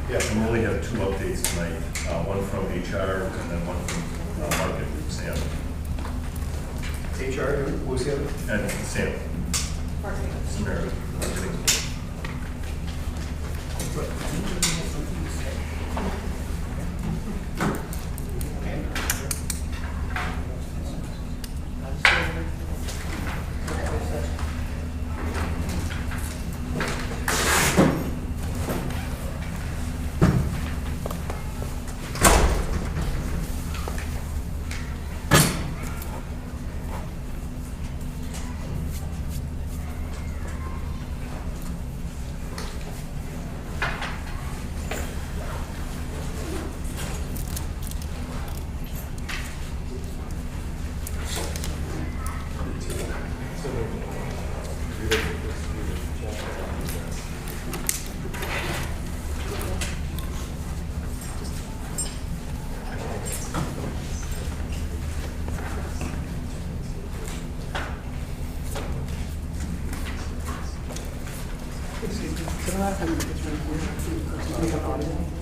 Yes. And we only have 2 updates tonight, one from HR and then one from Market, Sam. HR, what was the other? And Sam. Samara, marketing.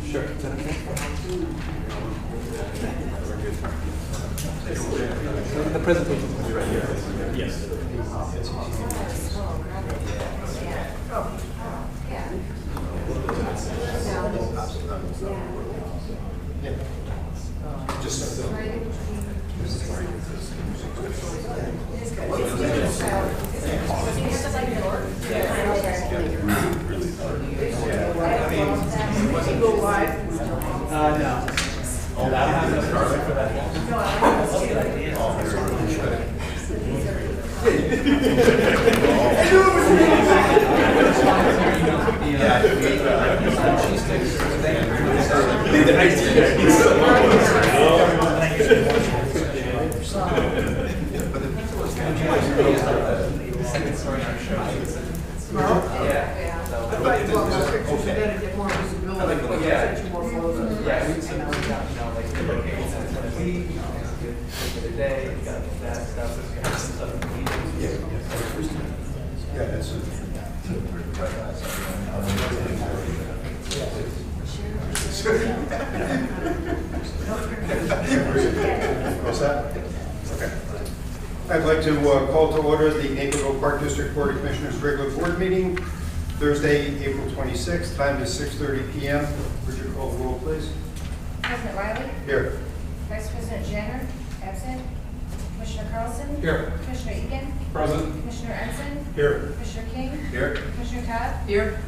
Sure. Is that okay? The presentation is right here. Yes. No. Oh, that has a garlic for that. That's a good idea. Second story on our show. Yeah. I'd like to go more pictures today to get more visibility. Yeah. More photos. Yeah, we said we got, like the locations for the week, for the day, we got that stuff, we got some stuff in the week. Yeah, that's it. What's that? Okay. I'd like to call to order the Naperville Park District Board of Commissioners regular board meeting, Thursday, April 26th. Time is 6:30 p.m. Would you call the roll, please? President Riley? Here. Vice President Jenner? Absent. Commissioner Carlson? Here. Commissioner Egan? Present. Commissioner Ensign? Here. Commissioner King? Here. Commissioner Todd? Here.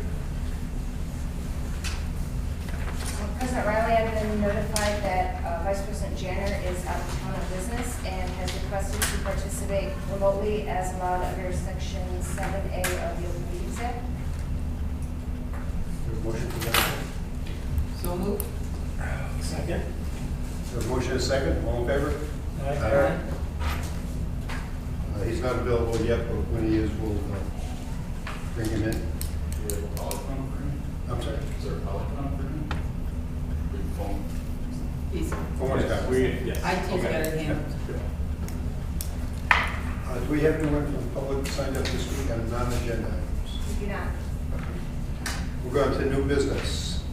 President Riley, I've been notified that Vice President Jenner is out of town of business and has requested to participate remotely as allowed under Section 7A of the Open Meetings Act. Motion for that. So moved. Second. Motion is second. All in favor? Aye. He's not available yet, but when he is, we'll bring him in. I'm sorry. Is there a Peloton for him? Big phone. Easy. Phone is got. Yes. IT's got it handled. Do we have anyone from the public signed up this week on non-agenda items? We do not. We'll go on to new business.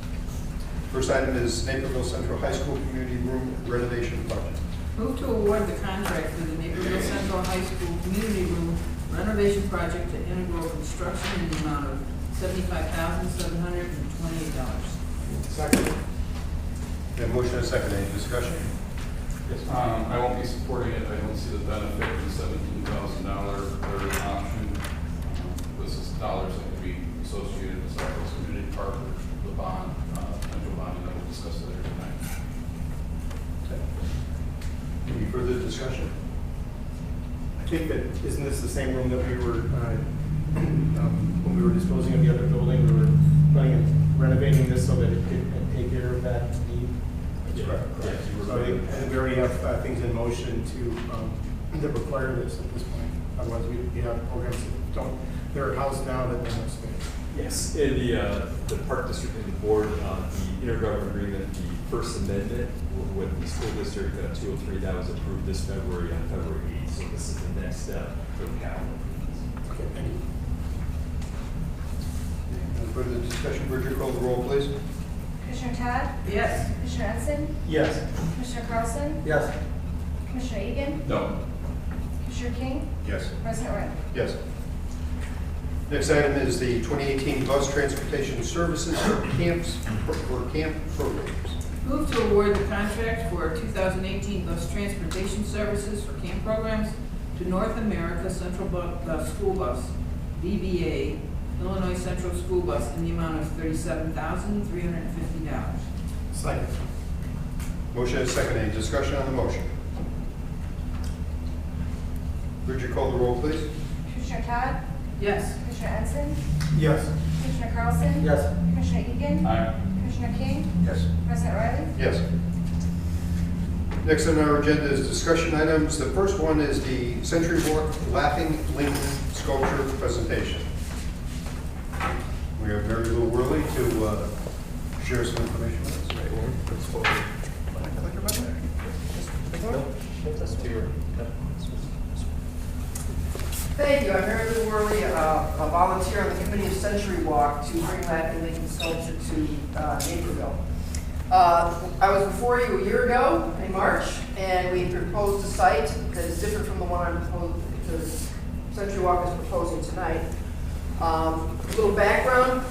First item is Naperville Central High School Community Room Renovation Project. Move to award the contract for the Naperville Central High School Community Room renovation project to Integral Construction in the amount of $75,728. Second. We have motion and second. Any discussion? Yes, I won't be supporting it. I don't see the benefit of the $17,000 third option. This is dollars that could be associated with Southwest Community Park, the bond, potential bond that we'll discuss later tonight. Any further discussion? I think that, isn't this the same room that we were, when we were disposing of the other building, we were planning on renovating this so that it could take care of that need? That's correct. Yes, you were So I think we already have things in motion to, that require this at this point. Otherwise, we have programs that don't, they're housed now that don't have space. Yes, in the Park District and the board, the intergovernmental agreement, the first amendment with the school district 203, that was approved this February on February 8th. So this is the next step for the capital improvements. Okay, thank you. Any further discussion? Bridget, call the roll, please. Commissioner Todd? Yes. Commissioner Ensign? Yes. Commissioner Carlson? Yes. Commissioner Egan? No. Commissioner King? Yes. President Riley? Yes. Next item is the 2018 bus transportation services for camps, for camp programs. Move to award the contract for 2018 bus transportation services for camp programs to North America Central School Bus, DBA, Illinois Central School Bus, in the amount of $37,350. Second. Motion is second. Any discussion on the motion? Would you call the roll, please? Commissioner Todd? Yes. Commissioner Ensign? Yes. Commissioner Carlson? Yes. Commissioner Egan? Aye. Commissioner King? Yes. President Riley? Yes. Next on our agenda is discussion items. The first one is the Century Walk Laughing Lincoln Sculpture presentation. We have Mary Lou Worley to share some information with us. Thank you. I'm Mary Lou Worley, a volunteer on the committee of Century Walk to bring Laughing Lincoln Sculpture to Naperville. I was before you a year ago in March, and we proposed a site that is different from the one Century Walk is proposing tonight. A little background.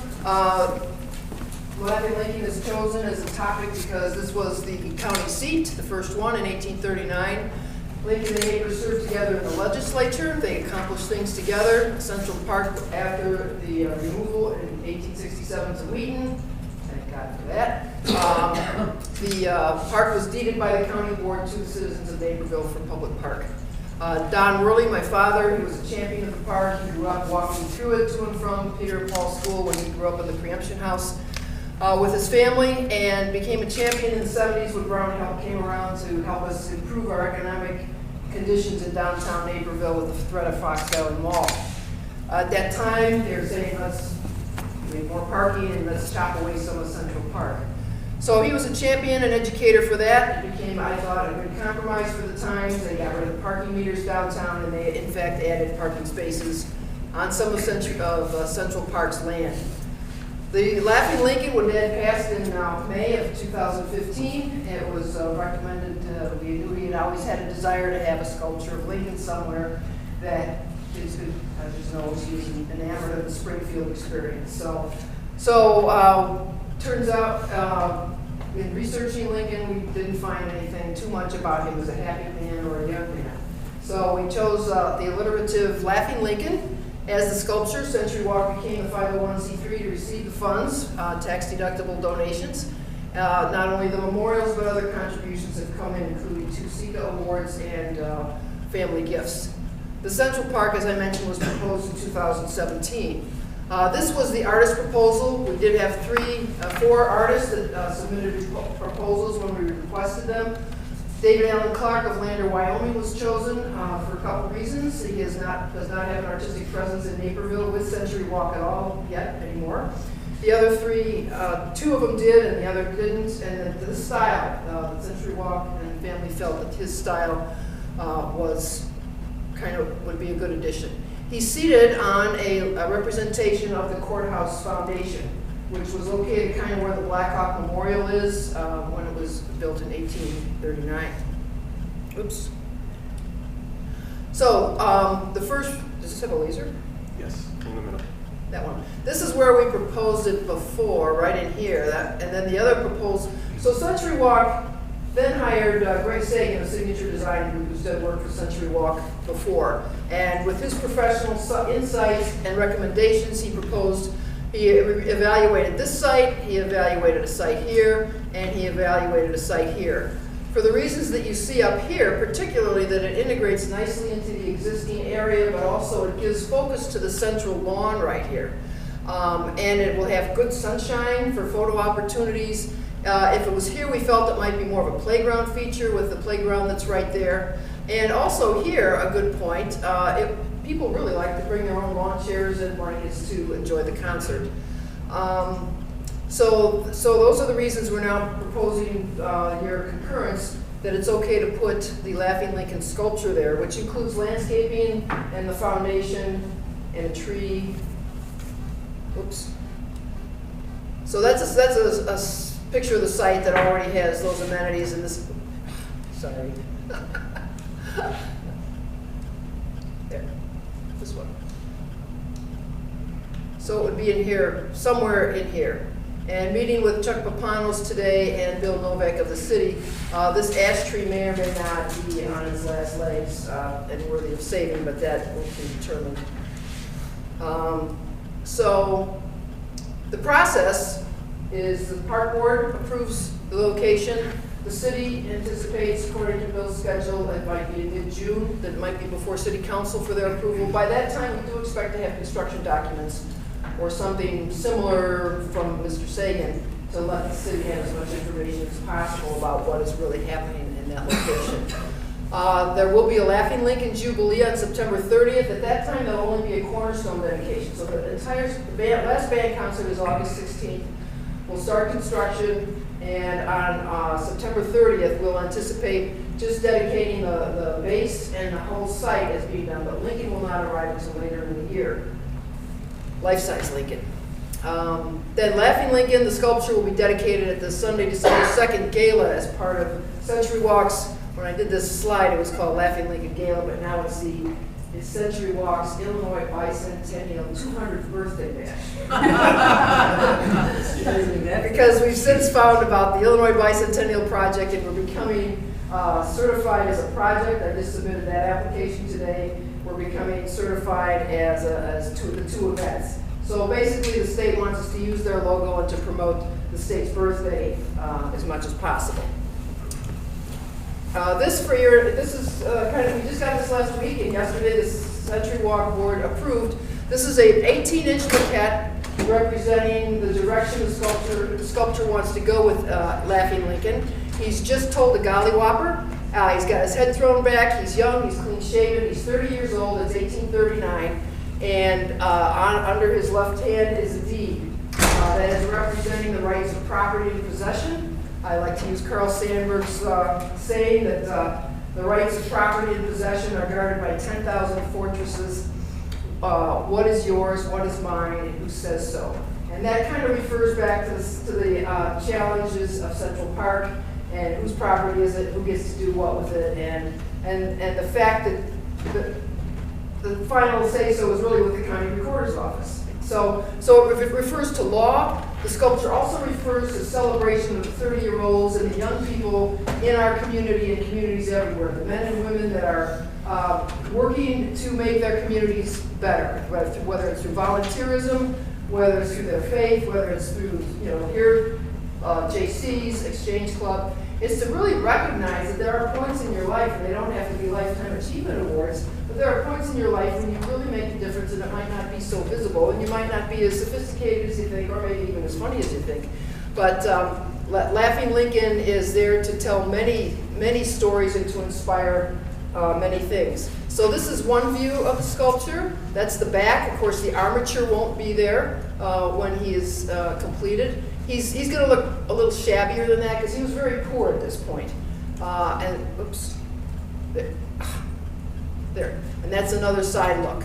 Laughing Lincoln is chosen as a topic because this was the county seat, the first one in 1839. Lincoln and neighbors served together in the legislature. They accomplished things together. Central Park, after the removal in 1867 to Wheaton, thank God for that. The park was deeded by the county board to the citizens of Naperville for public park. Don Worley, my father, he was a champion of the park. He grew up walking through it to and from Peter and Paul School when he grew up in the preemption house with his family, and became a champion in the 70s when Brown Help came around to help us improve our economic conditions in downtown Naperville with the threat of Fox Valley Mall. At that time, they were saying, let's make more parking and let's chop away some of Central Park. So he was a champion and educator for that. It became, I thought, a good compromise for the times. They got rid of the parking meters downtown, and they, in fact, added parking spaces on some of Central Park's land. The Laughing Lincoln, when that passed in May of 2015, it was recommended, we knew he had always had a desire to have a sculpture of Lincoln somewhere that kids could just know he was enamored of the Springfield experience. So turns out, in researching Lincoln, we didn't find anything too much about him as a happy man or a young man. So we chose the alliterative Laughing Lincoln as the sculpture. Century Walk became the 501c3 to receive the funds, tax-deductible donations. Not only the memorials, but other contributions have come in, including 2 SECA awards and family gifts. The Central Park, as I mentioned, was proposed in 2017. This was the artist proposal. We did have 4 artists that submitted proposals when we requested them. David Allen Clark of Lander, Wyoming was chosen for a couple reasons. He does not have an artistic presence in Naperville with Century Walk at all yet anymore. The other 3, 2 of them did and the other didn't. And this style, the Century Walk and family felt that his style was would be a good addition. He's seated on a representation of the courthouse foundation, which was located kind of where the Black Hawk Memorial is when it was built in 1839. Oops. So the first, does this have a laser? Yes, in the middle. That one. This is where we proposed it before, right in here. And then the other proposal. So Century Walk then hired Greg Sagan, a signature design group who's done work for Century Walk before. And with his professional insights and recommendations, he evaluated this site, he evaluated a site here, and he evaluated a site here. For the reasons that you see up here, particularly that it integrates nicely into the existing area, but also it gives focus to the central lawn right here. And it will have good sunshine for photo opportunities. If it was here, we felt it might be more of a playground feature with the playground that's right there. And also here, a good point, people really like to bring their own lawn chairs and blankets to enjoy the concert. So those are the reasons we're now proposing your concurrence that it's okay to put the Laughing Lincoln sculpture there, which includes landscaping and the foundation and a tree. Oops. So that's a picture of the site that already has those amenities in this, sorry. There, this one. So it would be in here, somewhere in here. And meeting with Chuck Papanos today and Bill Novak of the city, this ash tree may or may not be on its last legs and worthy of saving, but that will be determined. So the process is the park board approves the location. The city anticipates, according to Bill's schedule, it might be in mid-June, that it might be before city council for their approval. By that time, we do expect to have construction documents or something similar from Mr. Sagan to let the city have as much information as possible about what is really happening in that location. There will be a Laughing Lincoln Jubilee on September 30th. At that time, there will only be a cornerstone dedication. So the entire last band concert is August 16th. We'll start construction, and on September 30th, we'll anticipate just dedicating the base and the whole site as being done, but Lincoln will not arrive until later in the year. Life-size Lincoln. Then Laughing Lincoln, the sculpture will be dedicated at the Sunday, December 2nd Gala as part of Century Walk's. When I did this slide, it was called Laughing Lincoln Gala, but now it's Century Walk's Illinois Bicentennial 200th birthday bash. Because we've since found about the Illinois Bicentennial Project, and we're becoming certified as a project. I just submitted that application today. We're becoming certified as the two events. So basically, the state wants us to use their logo and to promote the state's birthday as much as possible. This is kind of, we just got this last week, and yesterday the Century Walk Board approved. This is a 18-inch maquette representing the direction the sculpture wants to go with Laughing Lincoln. He's just told a gollywhopper. He's got his head thrown back, he's young, he's clean shaven, he's 30 years old, it's 1839, and under his left hand is a deed that is representing the rights of property and possession. I like to use Carl Sandburg's saying that the rights of property and possession are guarded by 10,000 fortresses. What is yours, what is mine, and who says so? And that kind of refers back to the challenges of Central Park and whose property is it, who gets to do what with it, and the fact that the final say-so is really with the county recorder's office. So if it refers to law, the sculpture also refers to celebration of the 30-year-olds and the young people in our community and communities everywhere, the men and women that are working to make their communities better, whether it's through volunteerism, whether it's through their faith, whether it's through, here, JC's, Exchange Club. It's to really recognize that there are points in your life, and they don't have to be lifetime achievement awards, but there are points in your life when you really make a difference, and it might not be so visible, and you might not be as sophisticated as you think, or maybe even as funny as you think. But Laughing Lincoln is there to tell many, many stories and to inspire many things. So this is one view of the sculpture. That's the back. Of course, the armature won't be there when he is completed. He's going to look a little shabbier than that because he was very poor at this point. Oops, there. And that's another side look.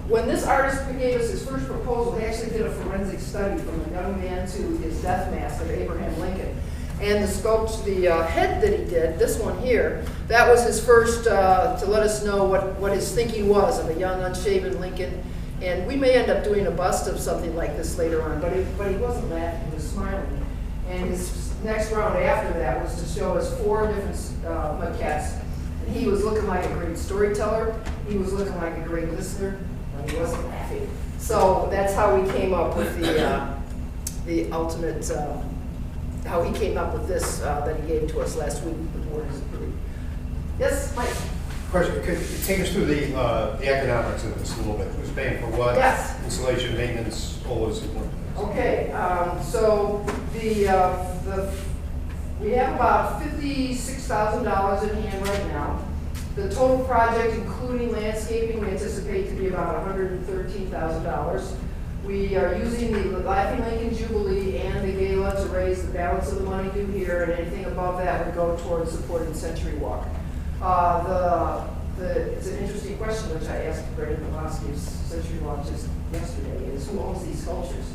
When this artist gave us his first proposal, he actually did a forensic study from a young man to his death mask of Abraham Lincoln. And the head that he did, this one here, that was his first to let us know what his thinking was of a young, unshaven Lincoln. And we may end up doing a bust of something like this later on, but he wasn't laughing, he was smiling. And his next round after that was to show us 4 different maquettes. And he was looking like a great storyteller, he was looking like a great listener, and he wasn't laughing. So that's how we came up with the ultimate, how he came up with this that he gave to us last week. The board has approved. Yes, Mike? Question, could you take us through the economics of this a little bit? Who's paying for what? Yes. Installation, maintenance, all those important things. Okay, so we have about $56,000 in hand right now. The total project, including landscaping, we anticipate to be about $113,000. We are using the Laughing Lincoln Jubilee and the Gala to raise the balance of the money due here, and anything above that would go towards supporting Century Walk. It's an interesting question, which I asked Brandon Pulaski of Century Walk just yesterday, is who owns these sculptures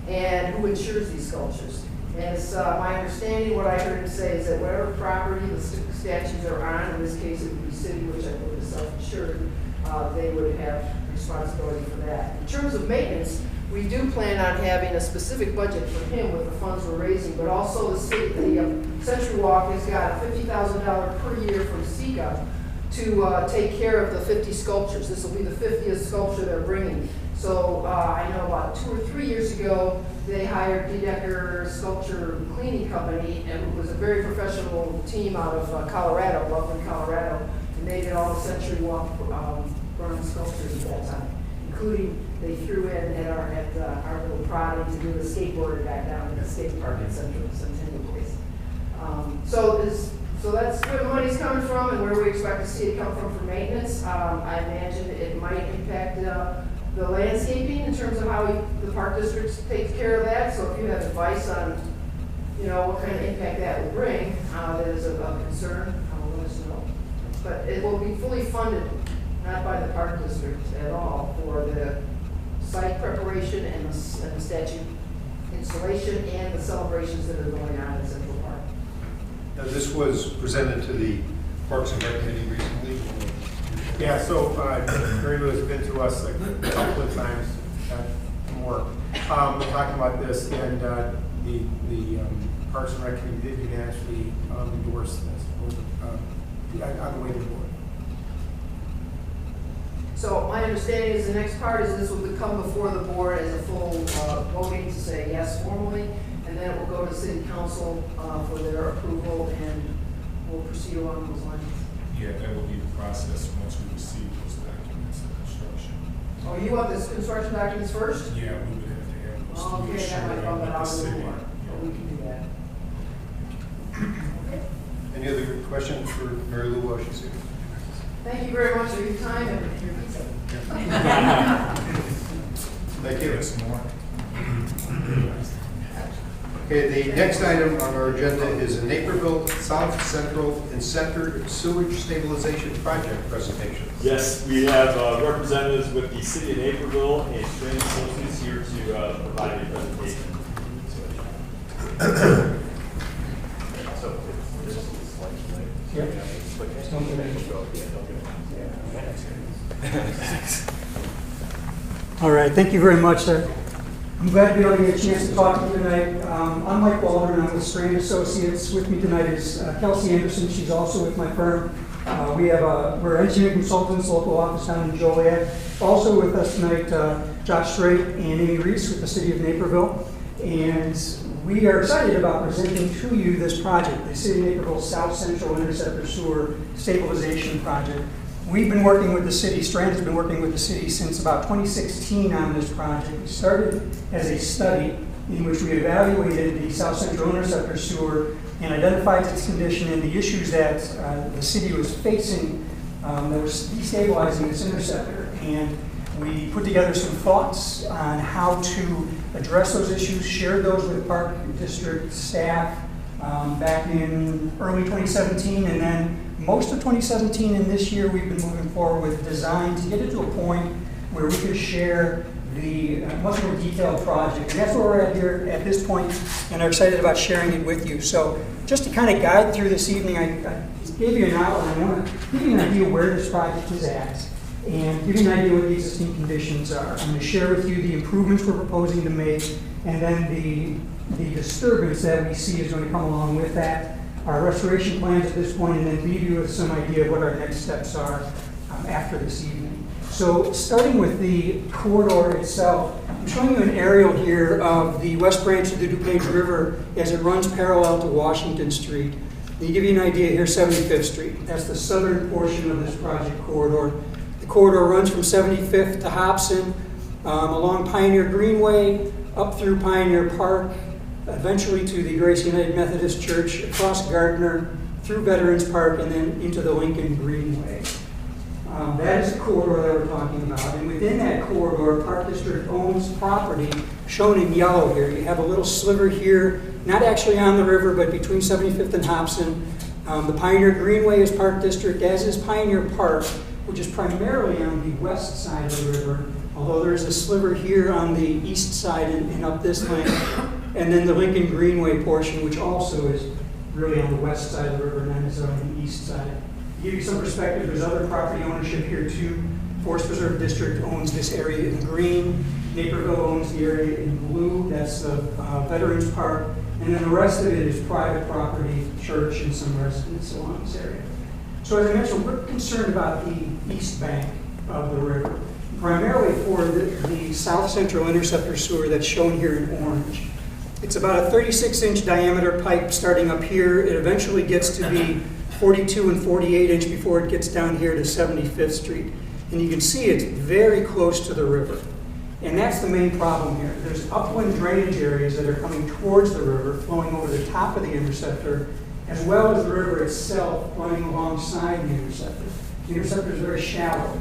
and who insures these sculptures. And it's my understanding, what I heard him say is that whatever property the statues are on, in this case it would be city, which I believe is self-insured, they would have responsibility for that. In terms of maintenance, we do plan on having a specific budget for him with the funds we're raising, but also the city, the Century Walk has got $50,000 per year from SECA to take care of the 50 sculptures. This will be the 50th sculpture they're bringing. So I know about 2 or 3 years ago, they hired Dedecker Sculpture Cleaning Company, and it was a very professional team out of Colorado, Loveland, Colorado, and they did all the Century Walk bronze sculptures at that time, including they threw in at our little prodding to do the skateboarding back down in the skate park at Centennial Place. So that's where the money's coming from and where we expect to see it come from for maintenance. I imagine it might impact the landscaping in terms of how the park district takes care of that. So if you have advice on, what kind of impact that would bring, that is of concern, let us know. But it will be fully funded, not by the park district at all, for the site preparation and the statue installation and the celebrations that are going on in Central Park. Now, this was presented to the Parks and Rec Committee recently. Yeah, so Mary Lou has been to us a couple of times, more. We're talking about this, and the Parks and Rec Committee did actually endorse this on the way to the board. So my understanding is the next part is this will come before the board as a full voting to say yes formally, and then it will go to city council for their approval, and we'll proceed along those lines. Yeah, that will be the process once we receive those documents of construction. Oh, you want this construction documents first? Yeah, we would have to have those. Oh, okay, that might bump it out a little more, but we can do that. Any other questions for Mary Lou while she's here? Thank you very much for your time and your pizza. Thank you. Some more. Okay, the next item on our agenda is a Naperville South Central and Center Sewage Stabilization Project presentation. Yes, we have representatives with the City of Naperville and Strand Associates here to provide a presentation. All right, thank you very much, sir. I'm glad to be able to get a chance to talk to you tonight. I'm Mike Waldron, I'm with Strand Associates. With me tonight is Kelsey Anderson, she's also with my firm. We're engineering consultants, local office down in Joliet. Also with us tonight, Josh Strait and Amy Reese with the City of Naperville. And we are excited about presenting to you this project, the City of Naperville South Central Interceptor Sewer Stabilization Project. We've been working with the city, Strand has been working with the city since about 2016 on this project. We started as a study in which we evaluated the South Central Interceptor Sewer and identified its condition and the issues that the city was facing that was destabilizing this interceptor. And we put together some thoughts on how to address those issues, shared those with the Park District staff back in early 2017, and then most of 2017 and this year we've been moving forward with design to get it to a point where we could share the much more detailed project. And that's where we're at here at this point, and are excited about sharing it with you. So just to kind of guide through this evening, I gave you an outline. I want to give you an idea where this project is at and give you an idea what the existing conditions are. I'm going to share with you the improvements we're proposing to make, and then the disturbance that we see is going to come along with that, our restoration plans at this point, and then leave you with some idea of what our next steps are after this evening. So starting with the corridor itself, I'm showing you an aerial here of the west branch of the DuPage River as it runs parallel to Washington Street. To give you an idea, here's 75th Street. That's the southern portion of this project corridor. The corridor runs from 75th to Hobson, along Pioneer Greenway, up through Pioneer Park, eventually to the Grace United Methodist Church, across Gardner, through Veterans Park, and then into the Lincoln Greenway. That is the corridor that we're talking about. And within that corridor, Park District owns property shown in yellow here. You have a little sliver here, not actually on the river, but between 75th and Hobson. The Pioneer Greenway is Park District, as is Pioneer Park, which is primarily on the west side of the river, although there is a sliver here on the east side and up this lane. and then the Lincoln Greenway portion, which also is really on the west side of the river, not necessarily on the east side. To give you some perspective, there's other property ownership here too. Forest Preserve District owns this area in green. Naperville owns the area in blue. That's the Veterans Park. And then the rest of it is private property, church, and some residents along this area. So as I mentioned, we're concerned about the east bank of the river, primarily for the south central interceptor sewer that's shown here in orange. It's about a 36-inch diameter pipe starting up here. It eventually gets to be 42 and 48 inch before it gets down here to 75th Street. And you can see it's very close to the river. And that's the main problem here. There's upland drainage areas that are coming towards the river, flowing over the top of the interceptor, as well as the river itself running alongside the interceptor. The interceptor is very shallow.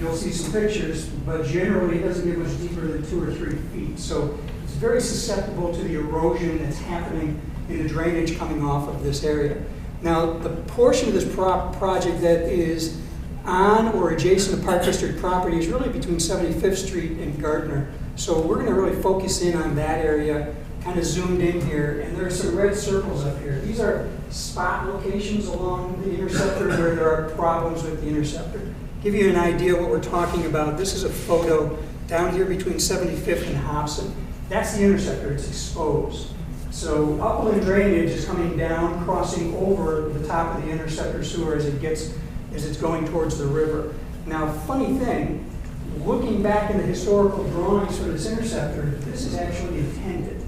You'll see some pictures, but generally it doesn't get much deeper than 2 or 3 feet. So it's very susceptible to the erosion that's happening in the drainage coming off of this area. Now, the portion of this project that is on or adjacent to Park District property is really between 75th Street and Gardner. So we're going to really focus in on that area, kind of zoomed in here, and there are some red circles up here. These are spot locations along the interceptor where there are problems with the interceptor. Give you an idea what we're talking about. This is a photo down here between 75th and Hobson. That's the interceptor, it's exposed. So upland drainage is coming down, crossing over the top of the interceptor sewer as it's going towards the river. Now, funny thing, looking back in the historical drawings for this interceptor, this is actually intended.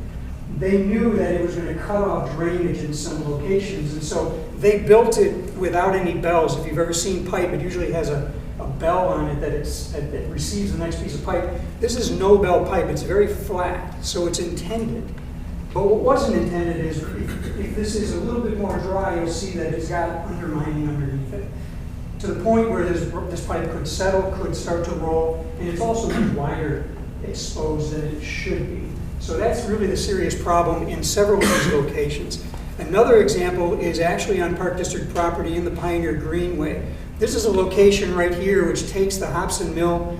They knew that it was going to cut off drainage in some locations, and so they built it without any bells. If you've ever seen pipe, it usually has a bell on it that it receives the next piece of pipe. This is no bell pipe, it's very flat, so it's intended. But what wasn't intended is if this is a little bit more dry, you'll see that it's got undermining underneath it, to the point where this pipe could settle, could start to roll, and it's also much wider exposed than it should be. So that's really the serious problem in several of these locations. Another example is actually on Park District property in the Pioneer Greenway. This is a location right here which takes the Hobson Mill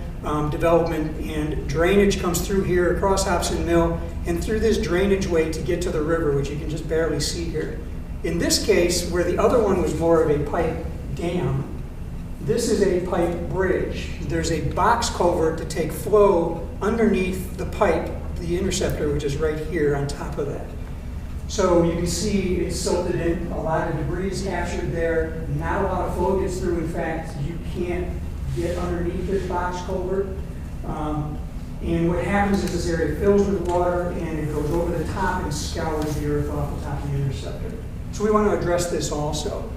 development, and drainage comes through here across Hobson Mill and through this drainage way to get to the river, which you can just barely see here. In this case, where the other one was more of a pipe dam, this is a pipe bridge. There's a box culvert to take flow underneath the pipe, the interceptor, which is right here on top of that. So you can see it's silted in, a lot of debris is captured there, not a lot of flow gets through. In fact, you can't get underneath this box culvert. And what happens is this area fills with water and it goes over the top and scours the earth off the top of the interceptor. So we want to address this also.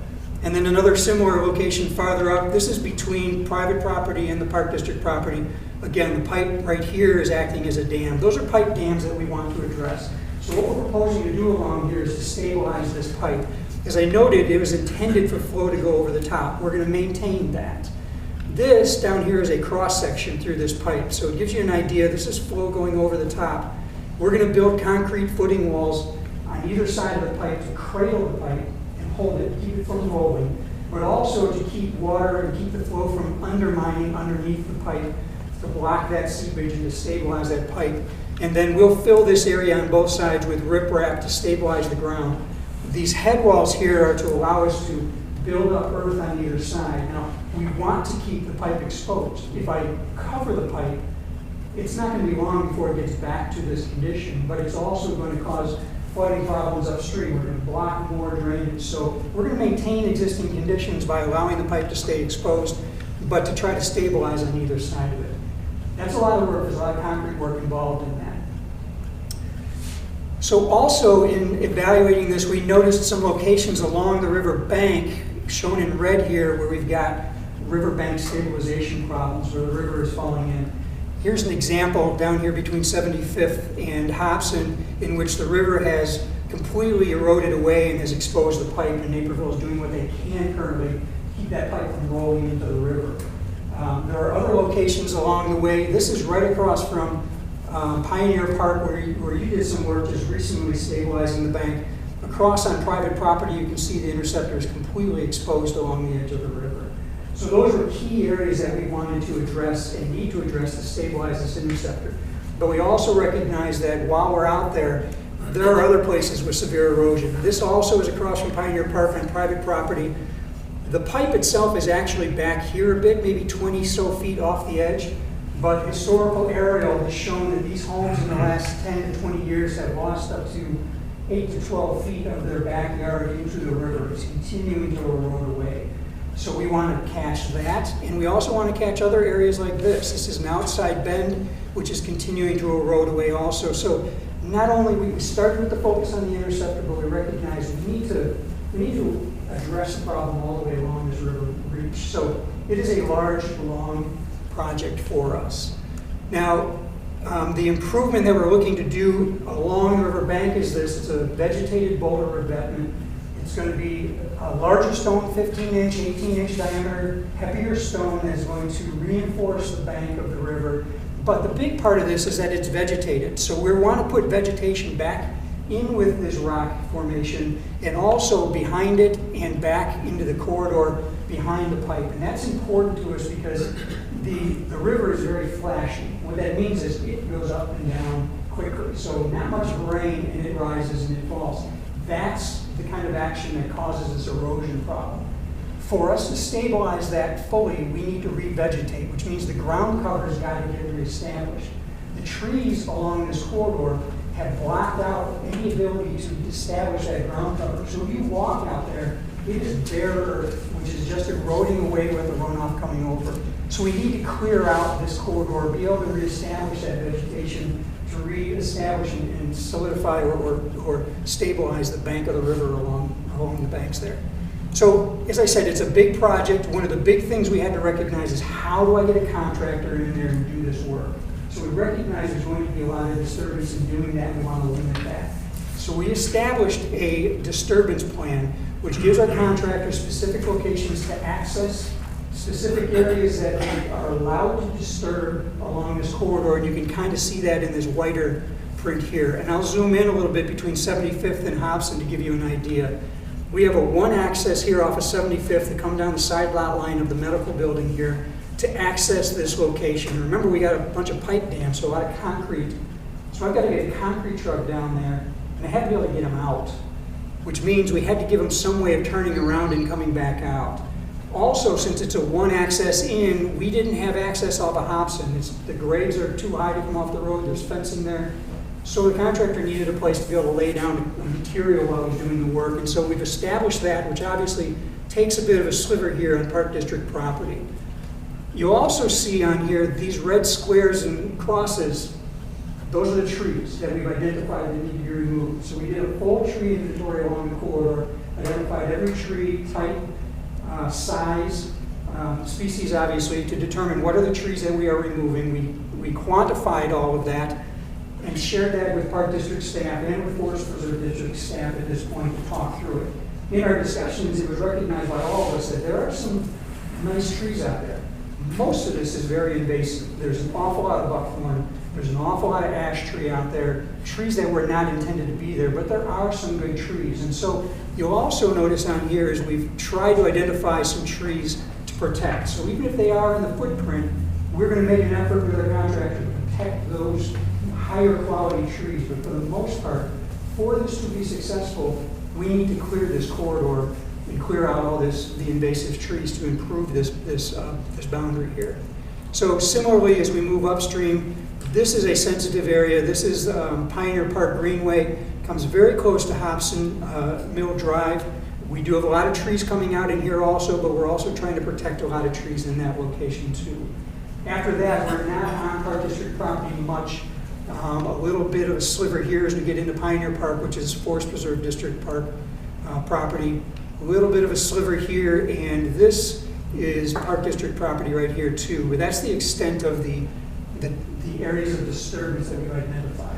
And then another similar location farther up, this is between private property and the Park District property. Again, the pipe right here is acting as a dam. Those are pipe dams that we want to address. So what we're proposing to do along here is to stabilize this pipe. As I noted, it was intended for flow to go over the top. We're going to maintain that. This down here is a cross section through this pipe. So it gives you an idea. This is flow going over the top. We're going to build concrete footing walls on either side of the pipe to cradle the pipe and hold it, keep it from rolling, but also to keep water and keep the flow from undermining underneath the pipe, to block that seepage and to stabilize that pipe. And then we'll fill this area on both sides with riprap to stabilize the ground. These head walls here are to allow us to build up earth on either side. Now, we want to keep the pipe exposed. If I cover the pipe, it's not going to be long before it gets back to this condition, but it's also going to cause flooding problems upstream. We're going to block more drainage. So we're going to maintain existing conditions by allowing the pipe to stay exposed, but to try to stabilize on either side of it. That's a lot of work. There's a lot of concrete work involved in that. So also in evaluating this, we noticed some locations along the river bank, shown in red here, where we've got riverbank stabilization problems, where the river is falling in. Here's an example down here between 75th and Hobson, in which the river has completely eroded away and has exposed the pipe, and Naperville is doing what they can currently to keep that pipe from rolling into the river. There are other locations along the way. This is right across from Pioneer Park, where you did some work just recently stabilizing the bank. Across on private property, you can see the interceptor is completely exposed along the edge of the river. So those are key areas that we wanted to address and need to address to stabilize this interceptor. But we also recognize that while we're out there, there are other places with severe erosion. This also is across from Pioneer Park on private property. The pipe itself is actually back here a bit, maybe 20 so feet off the edge. But historical aerial has shown that these homes in the last 10 to 20 years have lost up to 8 to 12 feet of their backyard into the river. It's continuing to erode away. So we want to catch that, and we also want to catch other areas like this. This is an outside bend, which is continuing to erode away also. So not only we started with the focus on the interceptor, but we recognize we need to address the problem all the way along this river reach. So it is a large, long project for us. Now, the improvement that we're looking to do along the river bank is this. It's a vegetated boulder revetment. It's going to be a larger stone, 15-inch, 18-inch diameter, heavier stone that is going to reinforce the bank of the river. But the big part of this is that it's vegetated. So we want to put vegetation back in with this rock formation and also behind it and back into the corridor behind the pipe. And that's important to us because the river is very flashy. What that means is it goes up and down quickly. So not much rain and it rises and it falls. That's the kind of action that causes this erosion problem. For us to stabilize that fully, we need to revegetate, which means the ground cover's got to get reestablished. The trees along this corridor have blocked out any ability to establish that ground cover. So if you walk out there, it is bare earth, which is just eroding away with the runoff coming over. So we need to clear out this corridor, be able to reestablish that vegetation, to reestablish and solidify or stabilize the bank of the river along the banks there. So, as I said, it's a big project. One of the big things we had to recognize is how do I get a contractor in there and do this work? So we recognize there's going to be a lot of disturbance in doing that, and we want to limit that. So we established a disturbance plan, which gives our contractors specific locations to access specific areas that they are allowed to disturb along this corridor, and you can kind of see that in this whiter print here. And I'll zoom in a little bit between 75th and Hobson to give you an idea. We have a one access here off of 75th to come down the side lot line of the medical building here to access this location. Remember, we got a bunch of pipe dams, so a lot of concrete. So I've got to get a concrete truck down there, and I had to be able to get them out, which means we had to give them some way of turning around and coming back out. Also, since it's a one access in, we didn't have access off of Hobson. The grades are too high to come off the road. There's fencing there. So the contractor needed a place to be able to lay down material while he's doing the work. And so we've established that, which obviously takes a bit of a sliver here on Park District property. You'll also see on here these red squares and crosses. Those are the trees that we've identified that need to be removed. So we did a full tree inventory along the corridor, identified every tree type, size, species obviously, to determine what are the trees that we are removing. We quantified all of that and shared that with Park District staff and with Forest Preserve District staff at this point to talk through it. In our discussions, it was recognized by all of us that there are some nice trees out there. Most of this is very invasive. There's an awful lot of buckthorn. There's an awful lot of ash tree out there, trees that were not intended to be there, but there are some good trees. And so you'll also notice on here is we've tried to identify some trees to protect. So even if they are in the footprint, we're going to make an effort with our contractor to protect those higher quality trees. But for the most part, for this to be successful, we need to clear this corridor and clear out all the invasive trees to improve this boundary here. So similarly, as we move upstream, this is a sensitive area. This is Pioneer Park Greenway. Comes very close to Hobson Mill Drive. We do have a lot of trees coming out in here also, but we're also trying to protect a lot of trees in that location too. After that, we're not on Park District property much. A little bit of a sliver here as we get into Pioneer Park, which is Forest Preserve District Park property. A little bit of a sliver here, and this is Park District property right here too. But that's the extent of the areas of disturbance that we've identified.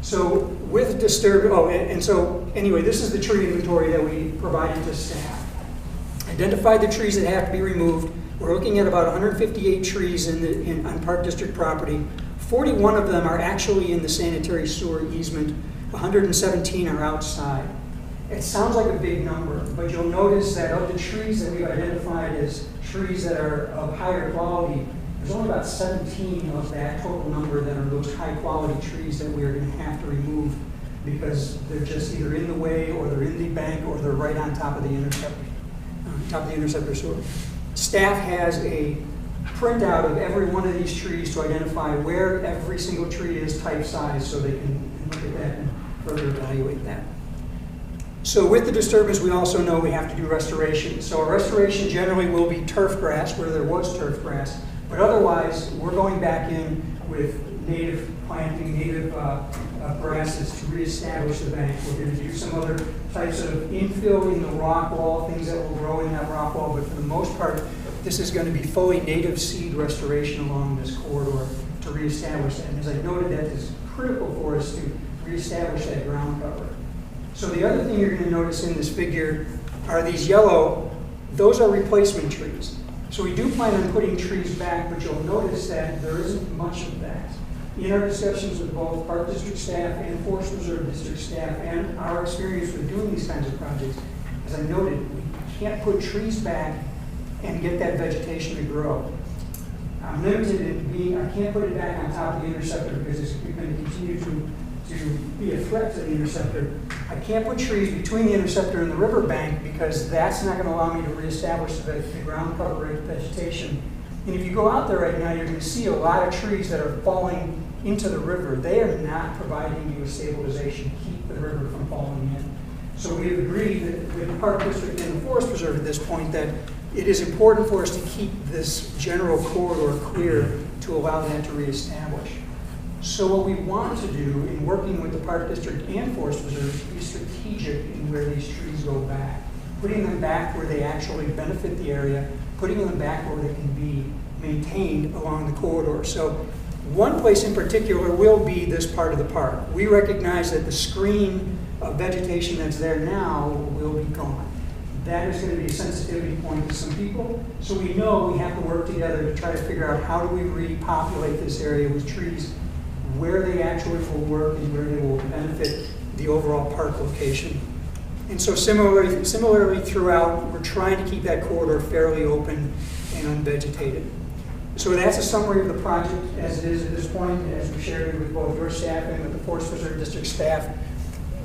So with so anyway, this is the tree inventory that we provided to staff. Identified the trees that have to be removed. We're looking at about 158 trees on Park District property. 41 of them are actually in the sanitary sewer easement. 117 are outside. It sounds like a big number, but you'll notice that of the trees that we've identified as trees that are of higher quality, There's only about 17 of that total number that are those high-quality trees that we are going to have to remove because they're just either in the way or they're in the bank or they're right on top of the interceptor. So staff has a printout of every one of these trees to identify where every single tree is, type, size, so they can look at that and further evaluate that. So with the disturbance, we also know we have to do restoration. So a restoration generally will be turf grass, where there was turf grass, but otherwise, we're going back in with native planting, native grasses to reestablish the bank. We're going to do some other types of infill in the rock wall, things that will grow in that rock wall, but for the most part, this is going to be fully native seed restoration along this corridor to reestablish that. And as I noted, that is critical for us to reestablish that ground cover. So the other thing you're going to notice in this figure are these yellow, those are replacement trees. So we do plan on putting trees back, but you'll notice that there isn't much of that. In our discussions with both Park District staff and Forest Reserve District staff and our experience with doing these kinds of projects, as I noted, we can't put trees back and get that vegetation to grow. I'm limited in being, I can't put it back on top of the interceptor because it's going to continue to be a threat to the interceptor. I can't put trees between the interceptor and the riverbank because that's not going to allow me to reestablish the ground cover vegetation. And if you go out there right now, you're going to see a lot of trees that are falling into the river. They are not providing you with stabilization to keep the river from falling in. So we have agreed that with the Park District and the Forest Preserve at this point that it is important for us to keep this general corridor clear to allow that to reestablish. So what we want to do in working with the Park District and Forest Preserve is be strategic in where these trees go back, putting them back where they actually benefit the area, putting them back where they can be maintained along the corridor. So one place in particular will be this part of the park. We recognize that the screen of vegetation that's there now will be gone. That is going to be a sensitivity point to some people. So we know we have to work together to try to figure out how do we repopulate this area with trees where they actually will work and where they will benefit the overall park location. And so similarly throughout, we're trying to keep that corridor fairly open and unvegetated. So that's a summary of the project as it is at this point, as we shared it with both your staff and with the Forest Preserve District staff.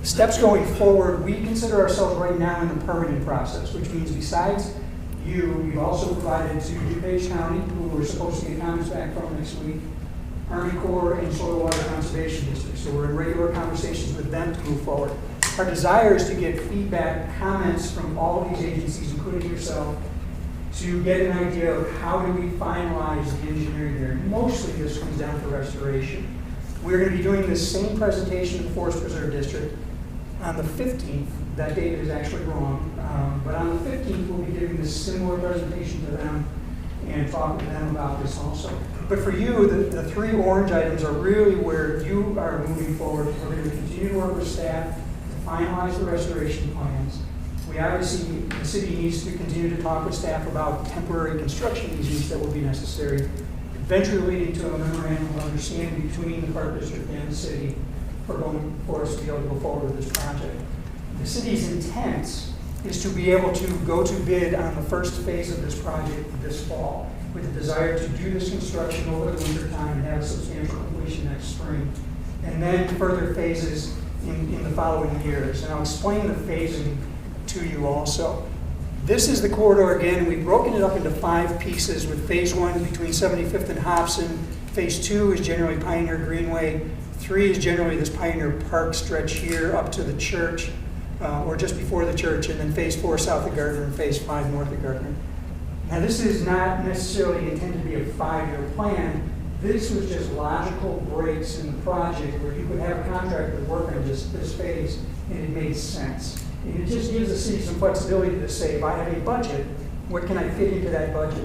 Steps going forward, we consider ourselves right now in the permitting process, which means besides you, we've also provided to DuPage County, who we're supposed to get comments back from next week, Army Corps, and Soil Water Conservation District. So we're in regular conversations with them to move forward. Our desire is to get feedback, comments from all of these agencies, including yourself, to get an idea of how do we finalize the engineering there. Mostly this comes down to restoration. We're going to be doing this same presentation in the Forest Preserve District on the 15th. That date is actually wrong, but on the 15th we'll be giving this similar presentation to them and talk to them about this also. But for you, the three orange items are really where you are moving forward. We're going to continue to work with staff to finalize the restoration plans. We obviously, the city needs to continue to talk with staff about temporary construction easements that will be necessary, eventually leading to a memorandum of understanding between the Park District and the city for us to be able to go forward with this project. The city's intent is to be able to go to bid on the first phase of this project this fall, with the desire to do this construction over the winter time and have a substantial completion next spring, and then further phases in the following years. And I'll explain the phasing to you also. This is the corridor again. We've broken it up into 5 pieces, with phase 1 between 75th and Hobson. Phase 2 is generally Pioneer Greenway. 3 is generally this Pioneer Park stretch here up to the church, or just before the church, and then phase 4 south of Gardner and phase 5 north of Gardner. Now this is not necessarily intended to be a 5-year plan. This was just logical breaks in the project where you could have a contractor work on this phase and it made sense. And it just gives the city some flexibility to say, if I have a budget, what can I fit into that budget?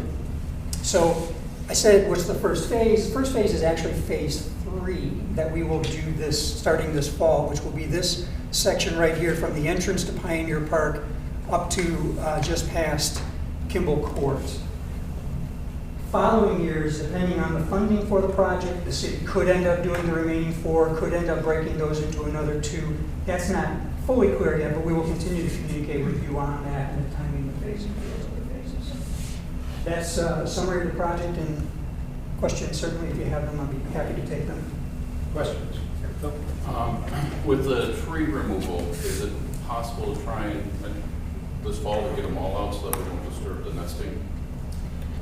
So I said, what's the first phase? The first phase is actually phase 3 that we will do this starting this fall, which will be this section right here from the entrance to Pioneer Park up to just past Kimball Court. Following years, depending on the funding for the project, the city could end up doing the remaining 4, could end up breaking those into another 2. That's not fully clear yet, but we will continue to communicate with you on that and the timing of phasing for those other phases. That's a summary of the project in questions, certainly if you have them, I'd be happy to take them. Questions? Phil? With the tree removal, is it possible to try and this fall to get them all out so that we don't disturb the nesting?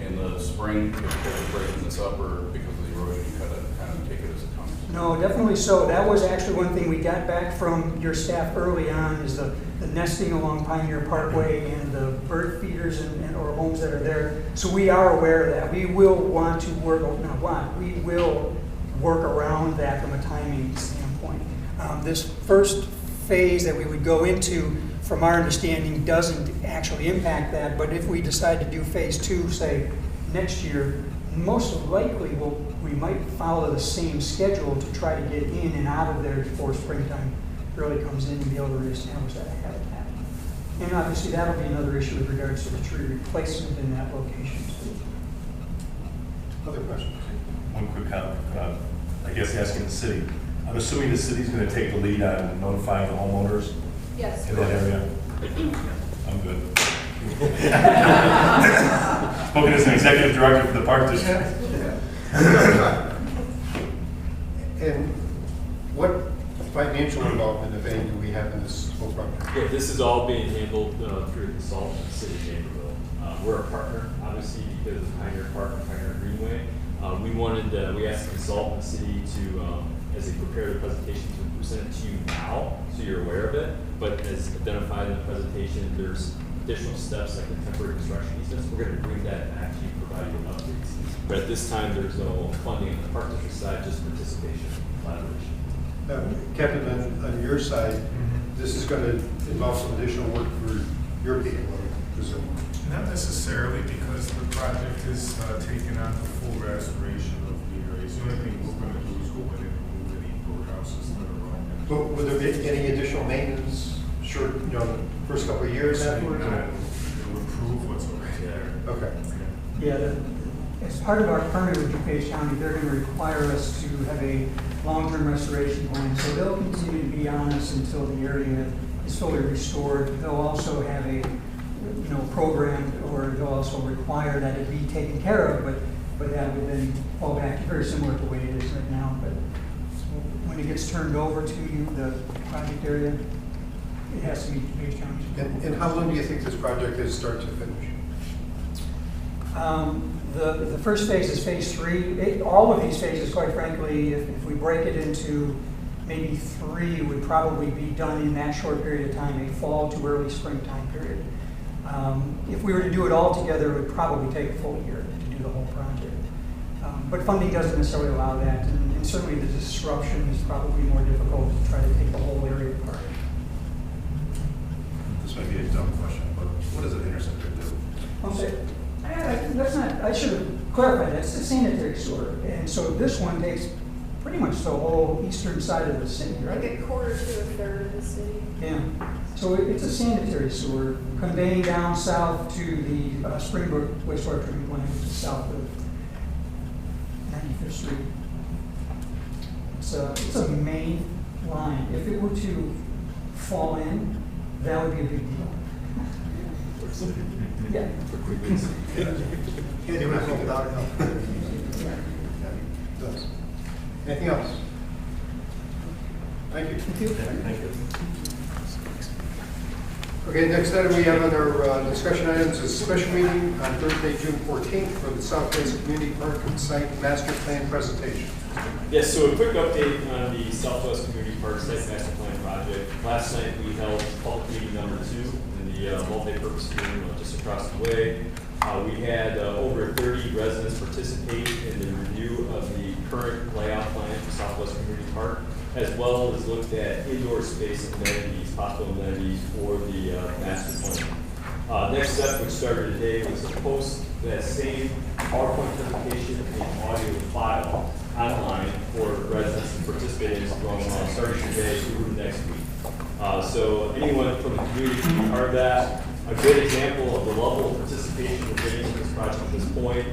In the spring, if they're breaking this up, or because of the erosion, you kind of take it as it comes? No, definitely so. That was actually one thing we got back from your staff early on, is the nesting along Pioneer Parkway and the bird feeders and or homes that are there. So we are aware of that. We will want to work, we will work around that from a timing standpoint. This first phase that we would go into, from our understanding, doesn't actually impact that, but if we decide to do phase 2, say, next year, most likely we might follow the same schedule to try to get in and out of there before springtime really comes in and be able to reestablish that habitat. And obviously that'll be another issue with regards to the tree replacement in that location too. Other questions? One quick comment, I guess asking the city. I'm assuming the city's going to take the lead on notifying the homeowners Yes. in that area? I'm good. Spoken as an executive director for the Park District. And what financial involvement, if any, do we have in this whole project? Yeah, this is all being handled through a consultant in the city of Naperville. We're a partner, obviously, because of Pioneer Park and Pioneer Greenway. We asked the consultant in the city to, as they prepare the presentation, to present it to you now, so you're aware of it. But as identified in the presentation, there's additional steps like the temporary construction easements. We're going to bring that back to you, provide you with updates. But at this time, there's no funding on the Park District side, just participation, collaboration. Captain, on your side, this is going to involve some additional work for your people, I presume. Not necessarily, because the project is taking on the full restoration of the areas. The only thing we're going to do is go in and remove any roadhouses that are wrong. But would there be any additional maintenance, sure, the first couple of years afterwards? It'll improve what's already there. Okay. Yeah, as part of our permit with DuPage County, they're going to require us to have a long-term restoration plan. So they'll continue to be on us until the area is fully restored. They'll also have a program, or they'll also require that it be taken care of, but that would then fall back to very similar to the way it is right now. But when it gets turned over to you, the project area, it has to be DuPage County. And how long do you think this project is start to finish? The first phase is phase 3. All of these phases, quite frankly, if we break it into maybe 3, would probably be done in that short period of time, a fall to early springtime period. If we were to do it all together, it would probably take a full year to do the whole project. But funding doesn't necessarily allow that, and certainly the disruption is probably more difficult to try to take the whole area apart. This might be a dumb question, but what does an interceptor do? I'll say, that's not, I should have clarified that. It's a sanitary sewer. And so this one takes pretty much the whole eastern side of the city, right? Like a quarter to a third of the city. Yeah. So it's a sanitary sewer conveying down south to the Springbrook wastewater treatment plant, which is south of 95th Street. It's a main line. If it were to fall in, that would be a big deal. Yeah. Can't do anything without help. Does. Anything else? Thank you. Thank you. Okay, next item we have under discussion items is a special meeting on Thursday, June 14th for the Southwest Community Park Site Master Plan presentation. Yes, so a quick update on the Southwest Community Park Site Master Plan project. Last night we held public meeting number 2 in the multi-purpose room just across the way. We had over 30 residents participate in the review of the current layout plan for Southwest Community Park, as well as looked at indoor space amenities, possible amenities for the master plan. Next step, which started today, was to post that same PowerPoint presentation and audio file online for residents to participate in from starting today through next week. So anyone from the community can be part of that. A good example of the level of participation we're getting in this project at this point,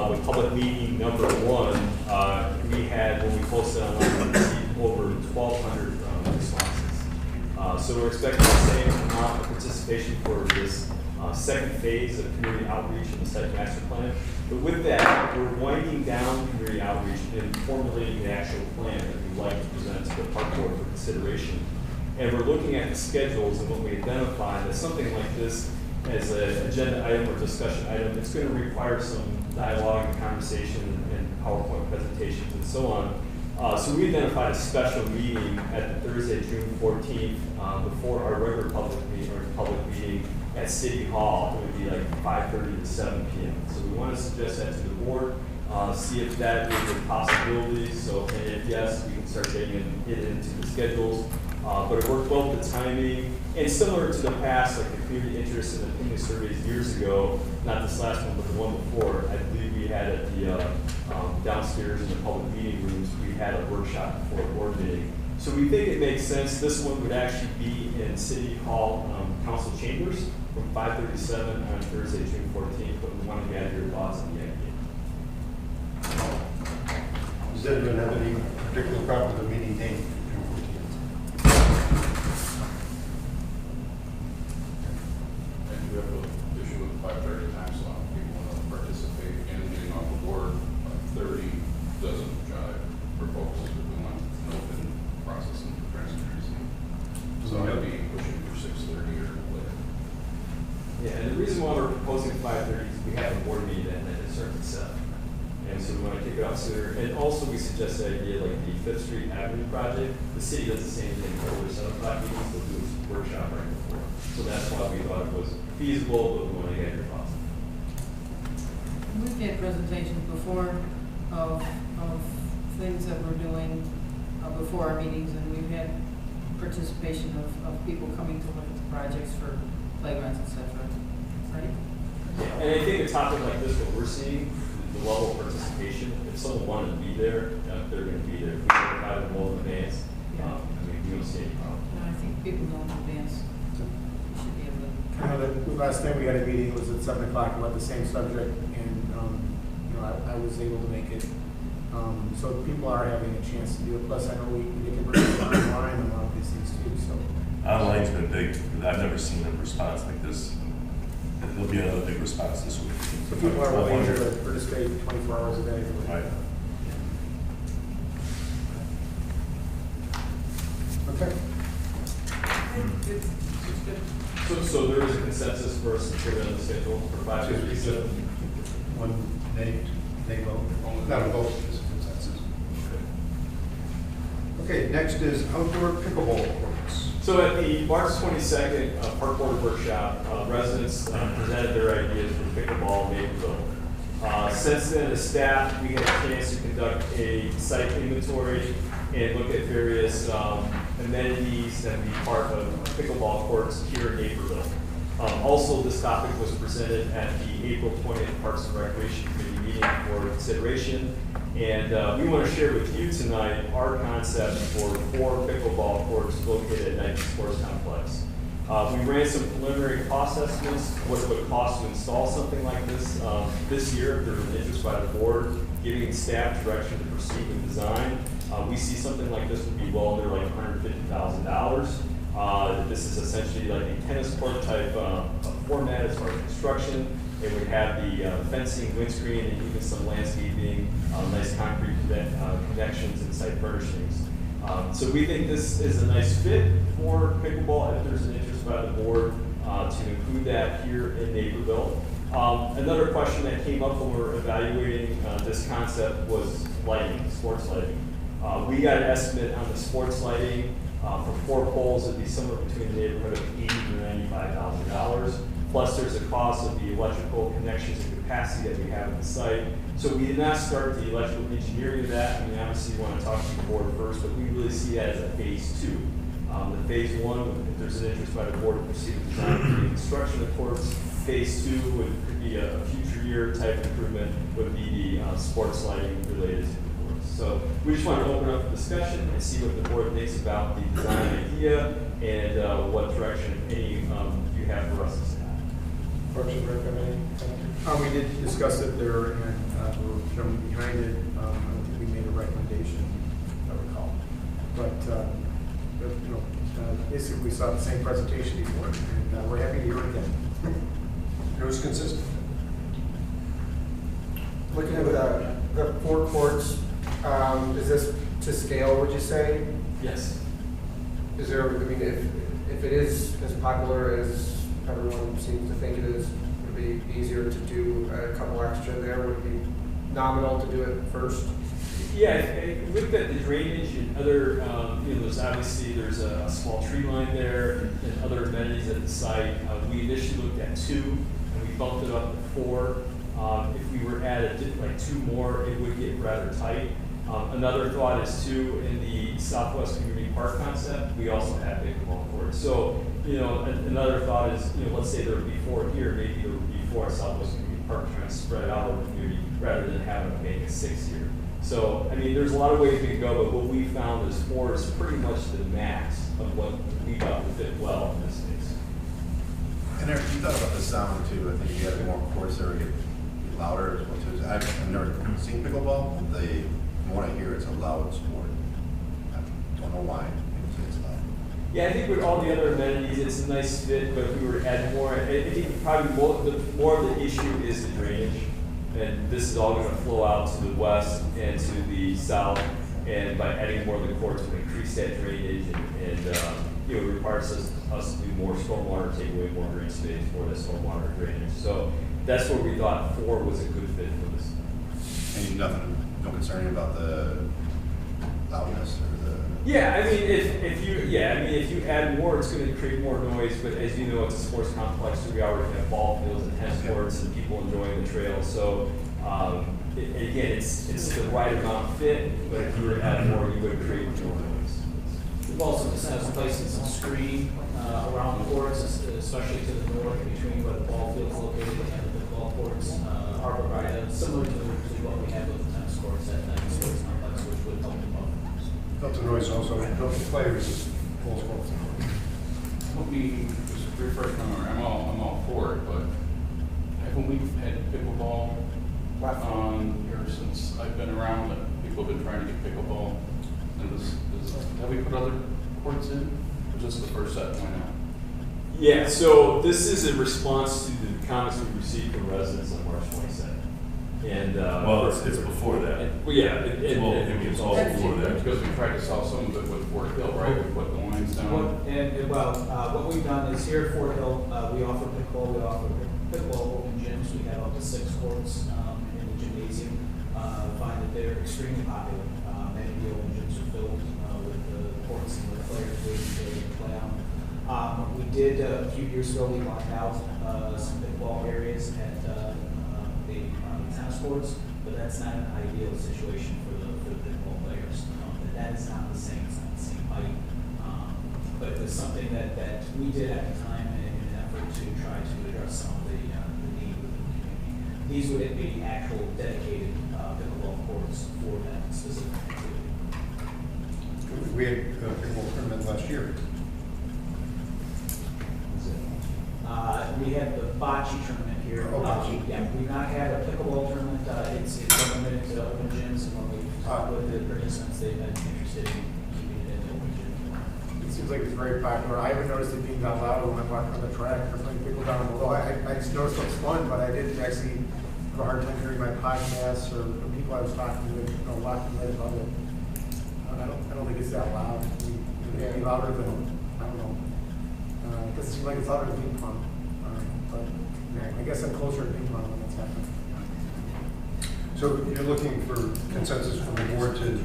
with public meeting number 1, we had, when we posted online, we received over 1,200 responses. So we're expecting the same amount of participation for this second phase of community outreach in the site master plan. But with that, we're winding down community outreach and formulating the actual plan that we'd like to present to the park board for consideration. And we're looking at the schedules and what we identify that something like this as an agenda item or discussion item, it's going to require some dialogue and conversation and PowerPoint presentations and so on. So we identified a special meeting at the Thursday, June 14th, before our regular public meeting at City Hall. It would be like 5:30 to 7 p.m. So we want to suggest that to the board, see if that is a possibility. So, and if yes, we can start getting it into the schedules. But it worked well with the timing, and similar to the past, like the community interest and opinion surveys years ago, not this last one, but the one before, I believe we had at the downstairs in the public meeting rooms, we had a workshop before a board meeting. So we think it makes sense. This one would actually be in City Hall Council Chambers from 5:30 to 7 on Thursday, June 14th, but we want to gather your thoughts on the idea. Does anyone have any particular problem with the meeting date? We have an issue with 5:30 time slot. People want to participate in getting off the board. 30 doesn't jive for folks if we want an open process and transparency. So I'd be pushing for 6:30 or later. Yeah, and the reason why we're proposing 5:30 is we have a board meeting that night at certain set. And so we want to kick it off sooner. And also we suggest the idea like the 5th Street Avenue project. The city does the same thing for their 7 o'clock meetings. They'll do a workshop right before. So that's why we thought it was feasible, but we want to get your thoughts. We've had presentations before of things that we're doing before our meetings, and we've had participation of people coming to look at the projects for playgrounds, et cetera. Right? Yeah, and I think a topic like this, what we're seeing, the level of participation, if someone wanted to be there, they're going to be there. If we can have them all in advance, I mean, we don't see any problem. No, I think people know in advance. We should be able to. The last time we had a meeting was at 7 o'clock about the same subject, and I was able to make it. So people are having a chance to do it. Plus, I know we can bring it online and a lot of these things too. So Online's been big. I've never seen a response like this. There'll be another big response this week. so people are willing to participate 24 hours a day. Right. Okay. Good. It's good. So there is a consensus for us to put it on the schedule for 5:30. One they vote. Not a vote, just a consensus. Okay, next is outdoor pickleball courts. So at the March 22nd Park Board Workshop, residents presented their ideas for pickleball in Naperville. Since then, as staff, we had a chance to conduct a site inventory and look at various amenities that would be part of pickleball courts here in Naperville. Also, this topic was presented at the April 20th Parks and Recreation Committee meeting for consideration. And we want to share with you tonight our concept for 4 pickleball courts located at Nike Sports Complex. We ran some preliminary cost estimates, what it would cost to install something like this year, if there's an interest by the board, giving staff direction to proceed with design. We see something like this would be well under like $150,000. This is essentially like a tennis court type format as far as construction. It would have the fencing, windscreen, and even some landscaping, nice concrete connections and site furnishings. So we think this is a nice fit for pickleball if there's an interest by the board to include that here in Naperville. Another question that came up when we were evaluating this concept was lighting, sports lighting. We got an estimate on the sports lighting for 4 poles. It'd be somewhere between the neighborhood of $80,000 to $95,000. Plus, there's a cost of the electrical connections and capacity that we have at the site. So we did not start the electrical engineering of that. I mean, obviously, we want to talk to the board first, but we really see that as a phase 2. The phase 1, if there's an interest by the board to proceed with design for the construction of courts. Phase 2 could be a future year type improvement, would be the sports lighting related to the courts. So we just want to open up the discussion and see what the board thinks about the design idea and what direction, if any, you have for us as staff. Parks and Rec, we did discuss it there, and we're shown behind it. I don't think we made a recommendation, if I recall. But basically, we saw the same presentation before, and we're happy to hear it again. It was consistent. Looking at the 4 courts, is this to scale, would you say? Yes. Is there, I mean, if it is as popular as everyone seems to think it is, would it be easier to do a couple extra there? Would it be nominal to do it first? Yeah, if you looked at the drainage and other, there's obviously a small tree line there and other amenities at the site. We initially looked at 2 and we bumped it up to 4. If we were to add like 2 more, it would get rather tight. Another thought is too, in the Southwest Community Park concept, we also have pickleball courts. So, another thought is, let's say there would be 4 here, maybe there would be 4 at Southwest Community Park trying to spread out over the community rather than having to make it 6 here. So, I mean, there's a lot of ways we can go, but what we found is 4 is pretty much the max of what we thought would fit well in this space. And Eric, you thought about the sound too. I think you have more courts that would get louder as well too. I've never seen pickleball. From what I hear, it's a loud sport. I don't know why. It's loud. Yeah, I think with all the other amenities, it's a nice fit, but if we were to add more, I think probably more of the issue is the drainage. And this is all going to flow out to the west and to the south, and by adding more of the courts, we increase that drainage, and it requires us to do more stormwater, take away more green space for the stormwater drainage. So that's where we thought 4 was a good fit for this. And no concern about the loudness or the. Yeah, I mean, if you add more, it's going to create more noise. But as you know, it's a sports complex, so we already have ball fields and tennis courts and people enjoying the trail. So again, it's the right amount of fit. But if you were to add more, you would create more noise. We've also discussed placing some screen around the courts, especially to the north between where the ball field is located and the ball courts are provided, similar to what we have with the tennis courts at the sports complex, which would help them both. Help the noise also, help the players. Let me just refresh my memory. I'm all for it, but haven't we had pickleball on here since I've been around? People have been trying to get pickleball. And have we put other courts in? Or is this the first set went out? Yeah, so this is in response to the comments we received from residents on March 22nd. And Well, it's before that. well, yeah, It's all before that. Because we tried to solve some of it with Fort Hill, right? We put the lines down. What we've done is here at Fort Hill, we offer pickleball, open gyms. We have up to 6 courts in the gymnasium. Find that they're extremely popular. Many of the open gyms are filled with the courts and the players waiting to play on. We did a few years ago. We locked out some pickleball areas at the tennis courts, but that's not an ideal situation for the pickleball players. That is not the same. It's not the same height. But it was something that we did at the time in an effort to try to address some of the need within the community. These would be actual dedicated pickleball courts for that specific activity. We had a pickleball tournament last year. We had the bocce tournament here. Oh, bocce. Yeah, we've not had a pickleball tournament. It's limited to open gyms, and when we talk with the participants, they've been interested in keeping it in the open gym. It seems like it's very popular. I haven't noticed it being that loud when I walk on the track or playing people down below. I just noticed it was fun, but I didn't actually have a hard time hearing my podcasts or people I was talking with, walking right above it. I don't think it's that loud. It'd be louder than, I don't know. It doesn't seem like it's louder than ping pong. But I guess I'm closer to ping pong when that's happening. So you're looking for consensus from the board to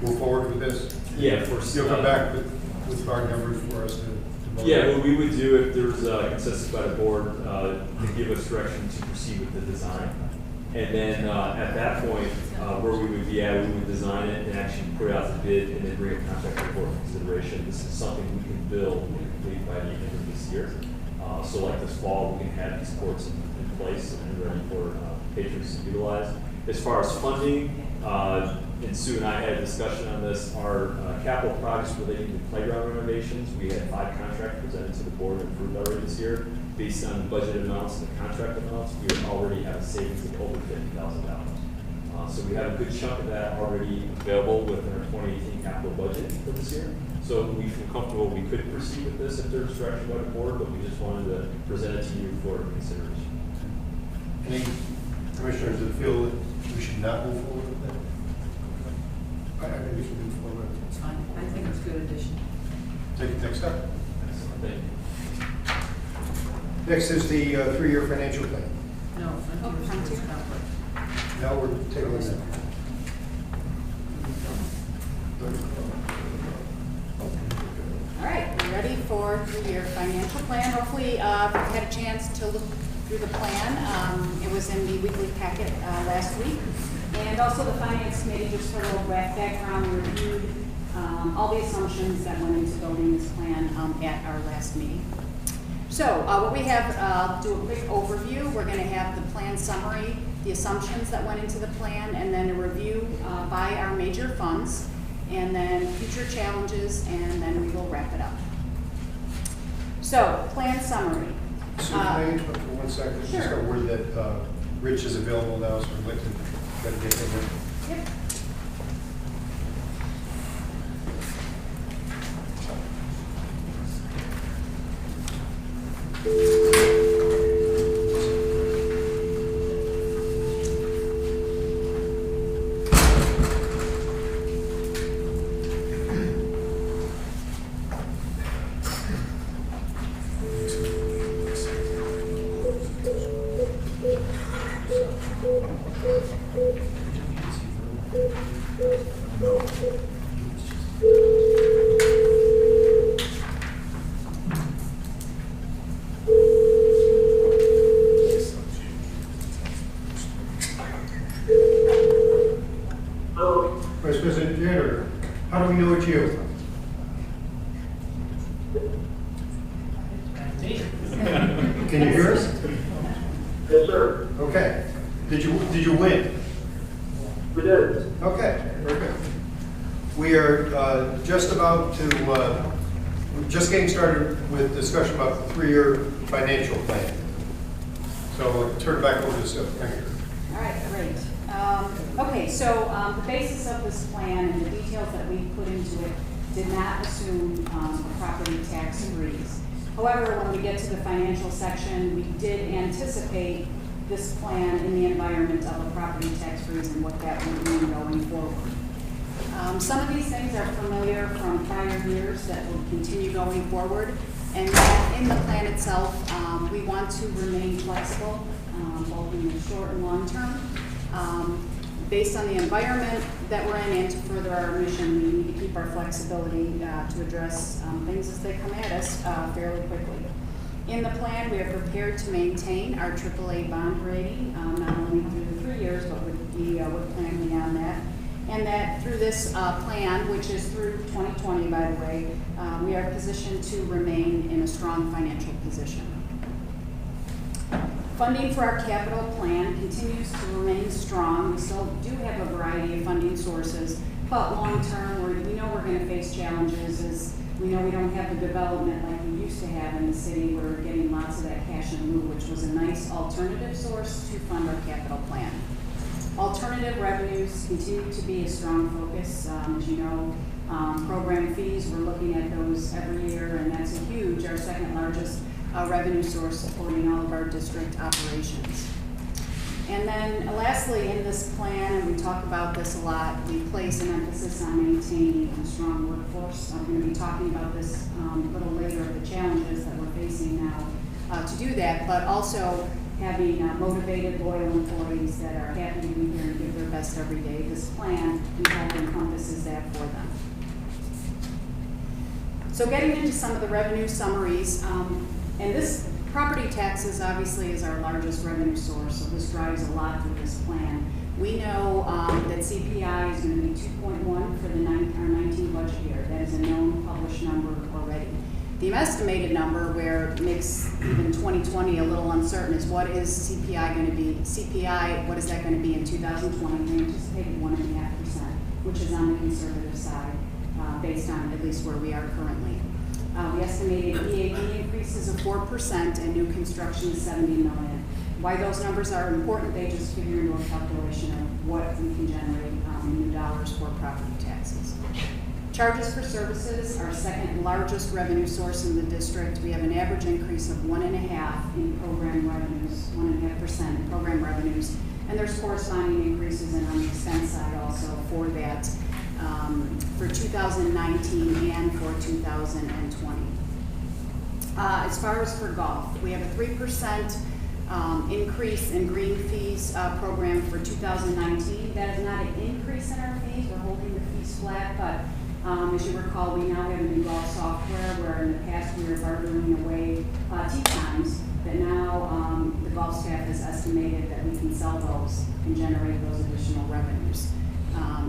move forward with this? Yeah, for You'll come back with hard numbers for us to vote. Yeah, what we would do if there was a consensus by the board to give us direction to proceed with the design. And then at that point, where we would be at, we would design it and actually put it out to bid and then bring a contract report for consideration. This is something we can build and complete by the end of this year. So like this fall, we can have these courts in place and ready for patrons to utilize. As far as funding, and Sue and I had a discussion on this, our capital projects relating to playground renovations, we had 5 contracts presented to the board and approved already this year. Based on the budget amounts and the contract amounts, we already have a savings of over $50,000. So we have a good chunk of that already available within our 2018 capital budget for this year. So we feel comfortable we could proceed with this if there's direction by the board, but we just wanted to present it to you for consideration. Any commissioners that feel that we should not move forward with that? I think we should move forward. It's fine. I think it's a good addition. Take it next step. Thank you. Next is the 3-year financial plan. No, Frontier's conflict. Now we're tabling that. All right, we're ready for your financial plan. Hopefully, you've had a chance to look through the plan. It was in the weekly packet last week. And also the Finance Committee, just for a little background, reviewed all the assumptions that went into building this plan at our last meeting. So what we have, I'll do a quick overview. We're going to have the plan summary, the assumptions that went into the plan, and then a review by our major funds, and then future challenges, and then we will wrap it up. So, plan summary. So can I interrupt for 1 second? Sure. Just got word that Rich is available now, so I'd like to get him in. Yep. Vice President Janner, how do we know it's you? Can you hear us? Yes, sir. Okay. Did you win? We did. Okay, very good. We are just about to, we're just getting started with discussion about the 3-year financial plan. So I'll turn it back over to Sue. Thank you. All right, great. Okay, so the basis of this plan and the details that we put into it did not assume a property tax freeze. However, when we get to the financial section, we did anticipate this plan in the environment of a property tax freeze and what that would mean going forward. Some of these things are familiar from prior years that will continue going forward, and that in the plan itself, we want to remain flexible, both in the short and long term. Based on the environment that we're in and to further our mission, we need to keep our flexibility to address things as they come at us fairly quickly. In the plan, we are prepared to maintain our AAA bond rating, not only through the 3 years, but with plan beyond that. And that through this plan, which is through 2020, by the way, we are positioned to remain in a strong financial position. Funding for our capital plan continues to remain strong. We still do have a variety of funding sources, but long term, we know we're going to face challenges as we know we don't have the development like we used to have in the city. We're getting lots of that cash in lieu, which was a nice alternative source to fund our capital plan. Alternative revenues continue to be a strong focus. As you know, program fees, we're looking at those every year, and that's a huge, our second largest revenue source supporting all of our district operations. And then lastly, in this plan, and we talk about this a lot, we place an emphasis on maintaining a strong workforce. I'm going to be talking about this a little later, the challenges that we're facing now to do that, but also having motivated, loyal employees that are happy to be here and give their best every day. This plan encompasses that for them. So getting into some of the revenue summaries, and this property taxes obviously is our largest revenue source, so this drives a lot through this plan. We know that CPI is going to be 2.1 for the 19 budget year. That is a known published number already. The estimated number, where it makes even 2020 a little uncertain, is what is CPI going to be? CPI, what is that going to be in 2020? We anticipated 1.5%, which is on the conservative side, based on at least where we are currently. We estimated EAD increases of 4% and new construction is $70 million. Why those numbers are important, they just figure into a calculation of what we can generate in new dollars for property taxes. Charges for services, our second largest revenue source in the district. We have an average increase of 1.5% in program revenues, 1.5% in program revenues. And there's corresponding increases in on the expense side also for that, for 2019 and for 2020. As far as for golf, we have a 3% increase in green fees program for 2019. That is not an increase in our fees. We're holding the fees flat, but as you recall, we now have a new golf software where in the past we were bartering away tee times, but now the golf staff has estimated that we can sell those and generate those additional revenues.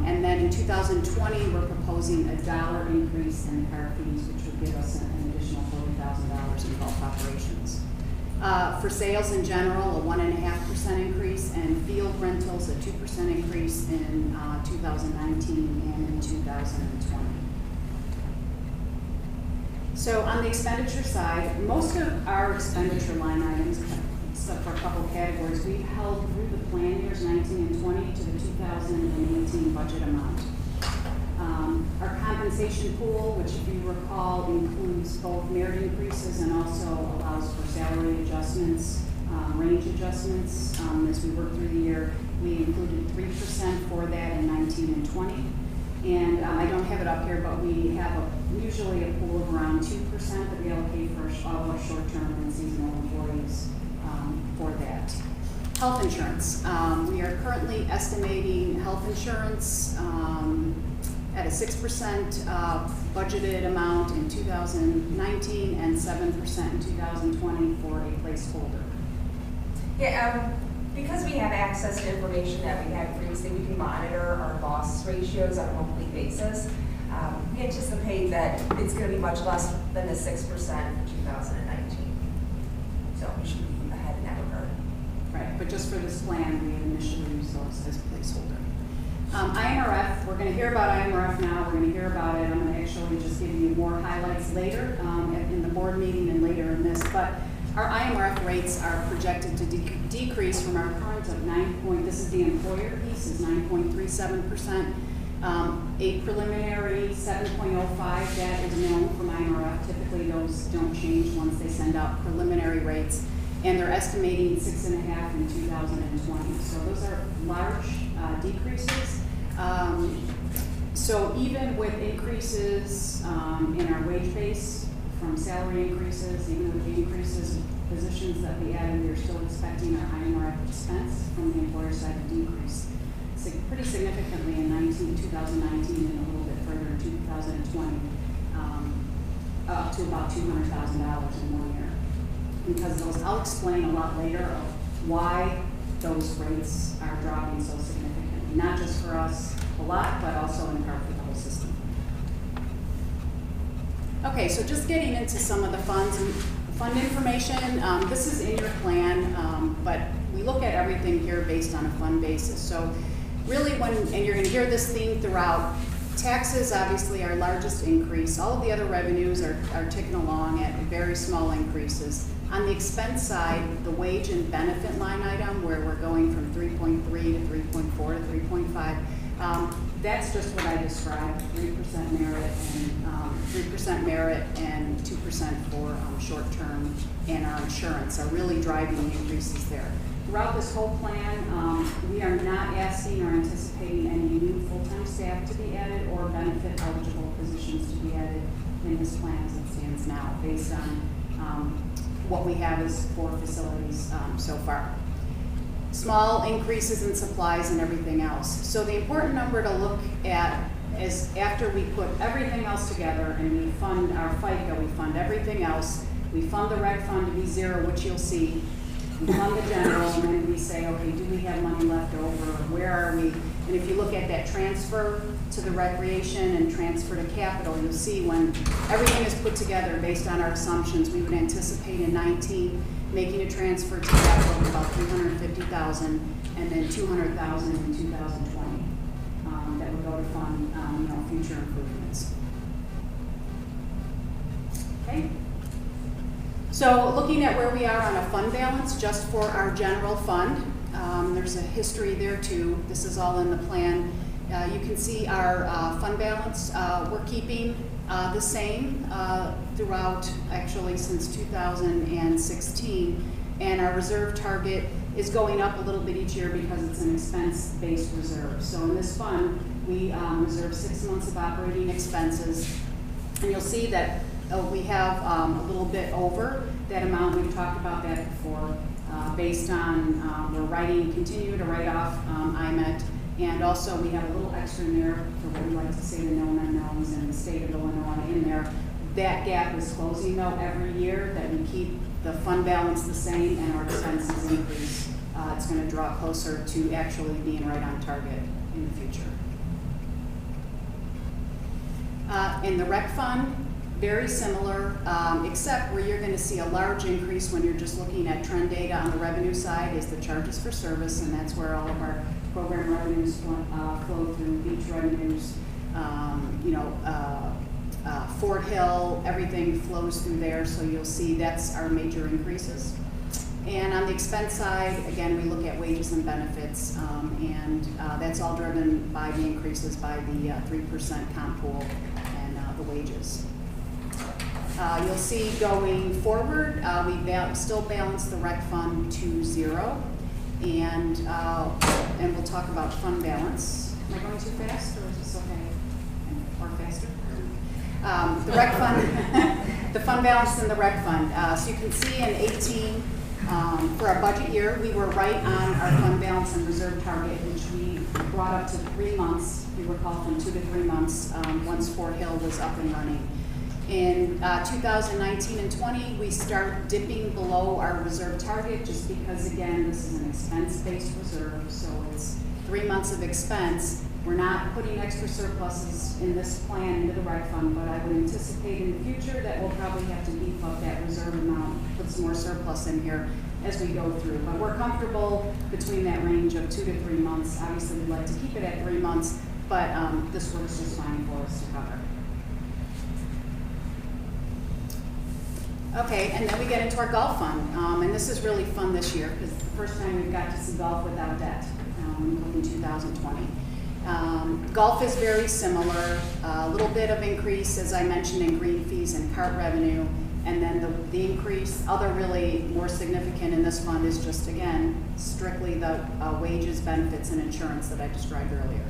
And then in 2020, we're proposing a $1 increase in the car fees, which would give us an additional $40,000 in golf operations. For sales in general, a 1.5% increase, and field rentals, a 2% increase in 2019 and in 2020. So on the expenditure side, most of our expenditure line items, except for a couple categories, we've held through the plan years 19 and 20 to the 2018 budget amount. Our compensation pool, which if you recall includes both merit increases and also allows for salary adjustments, range adjustments. As we work through the year, we included 3% for that in 19 and 20. And I don't have it up here, but we have usually a pool of around 2% that we allocate for all our short-term and seasonal employees for that. Health insurance. We are currently estimating health insurance at a 6% budgeted amount in 2019 and 7% in 2020 for a placeholder. Yeah, because we have access to information that we had previously, we can monitor our loss ratios on a monthly basis. We anticipate that it's going to be much less than the 6% for 2019. So we should be ahead in that regard. Right, but just for this plan, we initially used those as placeholder. IMRF, we're going to hear about IMRF now. We're going to hear about it. I'm going to actually just give you more highlights later in the board meeting and later in this. But our IMRF rates are projected to decrease from our current of this is the employer piece, is 9.37%. A preliminary 7.05, that is known from IMRF. Typically those don't change once they send out preliminary rates. And they're estimating 6.5 in 2020. So those are large decreases. So even with increases in our wage base from salary increases, even with the increases in positions that we added, we're still expecting our IMRF expense from the employer side to decrease pretty significantly in 2019 and a little bit further in 2020, up to about $200,000 in 1 year. Because those, I'll explain a lot later of why those rates are dropping so significantly, not just for us a lot, but also in part for the whole system. Okay, so just getting into some of the funds and fund information. This is in your plan, but we look at everything here based on a fund basis. So really and you're gonna hear this theme throughout, taxes obviously our largest increase. All of the other revenues are ticking along at very small increases. On the expense side, the wage and benefit line item, where we're going from 3.3 to 3.4 to 3.5, that's just what I described, 3% merit and 2% for short-term, and our insurance are really driving the increases there. Throughout this whole plan, we are not asking or anticipating any new full-time staff to be added or benefit eligible positions to be added in this plan as it stands now, based on what we have as 4 facilities so far. Small increases in supplies and everything else. So the important number to look at is after we put everything else together and we fund our FICA, we fund everything else, we fund the rec fund to be 0, which you'll see, we fund the general, and then we say, okay, do we have money left over? Where are we? And if you look at that transfer to the recreation and transfer to capital, you'll see when everything is put together based on our assumptions, we would anticipate in 19 making a transfer to capital of about $350,000 and then $200,000 in 2020 that would go to fund future improvements. Okay. So looking at where we are on a fund balance just for our general fund, there's a history there too. This is all in the plan. You can see our fund balance. We're keeping the same throughout, actually since 2016. And our reserve target is going up a little bit each year because it's an expense-based reserve. So in this fund, we reserve 6 months of operating expenses. And you'll see that we have a little bit over that amount. We've talked about that before, based on we're continue to write off IMET. And also we have a little extra in there for what we like to say the known unknowns in the state of Illinois in there. That gap is closing though every year, that we keep the fund balance the same and our expenses increase. It's going to draw closer to actually being right on target in the future. In the rec fund, very similar, except where you're going to see a large increase when you're just looking at trend data on the revenue side is the charges for service, and that's where all of our program revenues flow through, beach revenues, Fort Hill, everything flows through there, so you'll see that's our major increases. And on the expense side, again, we look at wages and benefits, and that's all driven by the increases by the 3% comp pool and the wages. You'll see going forward, we still balance the rec fund to 0, and we'll talk about fund balance. Am I going too fast, or is this okay? Or faster? The rec fund, the fund balance in the rec fund. So you can see in 18, for our budget year, we were right on our fund balance and reserve target, which we brought up to 3 months. You recall from 2 to 3 months once Fort Hill was up and running. In 2019 and 20, we start dipping below our reserve target just because, again, this is an expense-based reserve, so it's 3 months of expense. We're not putting extra surpluses in this plan into the rec fund, but I would anticipate in the future that we'll probably have to beef up that reserve amount, put some more surplus in here as we go through. But we're comfortable between that range of 2 to 3 months. Obviously, we'd like to keep it at 3 months, but this works just fine for us to cover. Okay, and then we get into our golf fund, and this is really fun this year because it's the first time we've got to see golf without debt in 2020. Golf is very similar, a little bit of increase, as I mentioned, in green fees and cart revenue, and then the increase, other really more significant in this fund is just, again, strictly the wages, benefits, and insurance that I described earlier.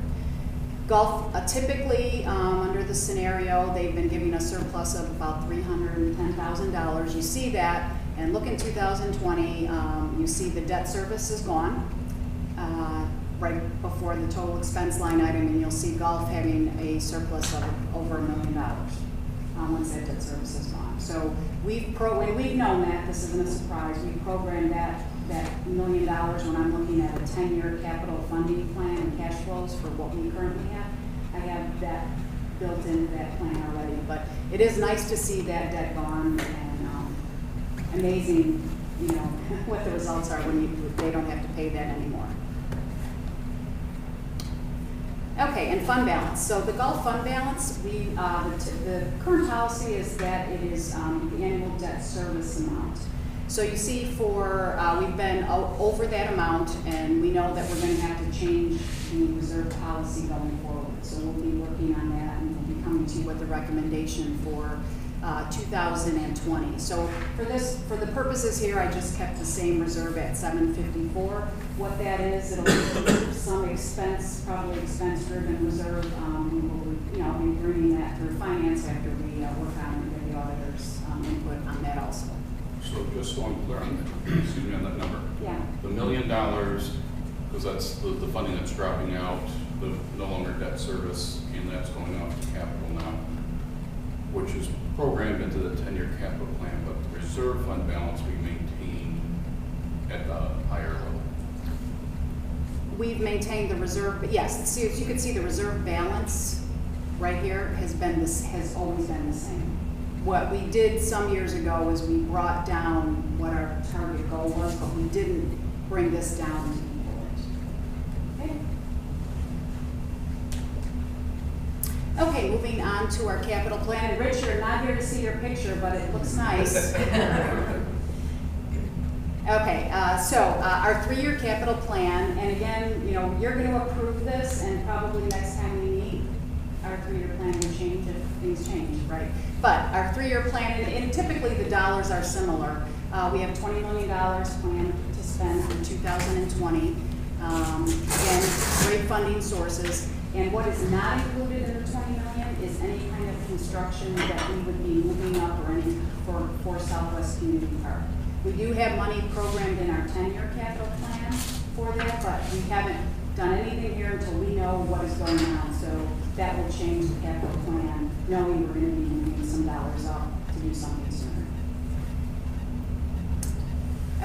Golf, typically, under the scenario, they've been giving a surplus of about $310,000. You see that, and look in 2020, you see the debt service is gone right before the total expense line item, and you'll see golf having a surplus of over $1 million once that debt service is gone. So we've known that, this isn't a surprise, we programmed that $1 million when I'm looking at a 10-year capital funding plan and cash flows for what we currently have. I have that built into that plan already, but it is nice to see that debt gone, and amazing, what the results are when they don't have to pay that anymore. Okay, and fund balance. So the golf fund balance, the current policy is that it is the annual debt service amount. So you see we've been over that amount, and we know that we're going to have to change the reserve policy going forward. So we'll be working on that, and we'll be coming to you with a recommendation for 2020. So for the purposes here, I just kept the same reserve at $754. What that is, it'll be some expense, probably expense-driven reserve. We will, be bringing that through finance after we work on it and get the auditors' input on that also. So just so I'm clear on that number. Yeah. The $1 million, because that's the funding that's dropping out, the no longer debt service, and that's going off to capital now, which is programmed into the 10-year capital plan, but the reserve fund balance we maintain at the higher level. We've maintained the reserve, but yes, see, as you can see, the reserve balance right here has always been the same. What we did some years ago is we brought down what our target goal was, but we didn't bring this down to equal it. Okay. Okay, moving on to our capital plan. And Rich, you're not here to see your picture, but it looks nice. Okay, so our 3-year capital plan, and again, you know, you're going to approve this, and probably next time we meet, our 3-year plan will change if things change, right? But our 3-year plan, and typically the dollars are similar. We have $20 million planned to spend for 2020. Again, great funding sources. And what is not included in the $20 million is any kind of construction that we would be moving up or any for Southwest Community Park. We do have money programmed in our 10-year capital plan for that, but we haven't done anything here until we know what is going on. So that will change the capital plan, knowing we're going to be moving some dollars up to do something sooner.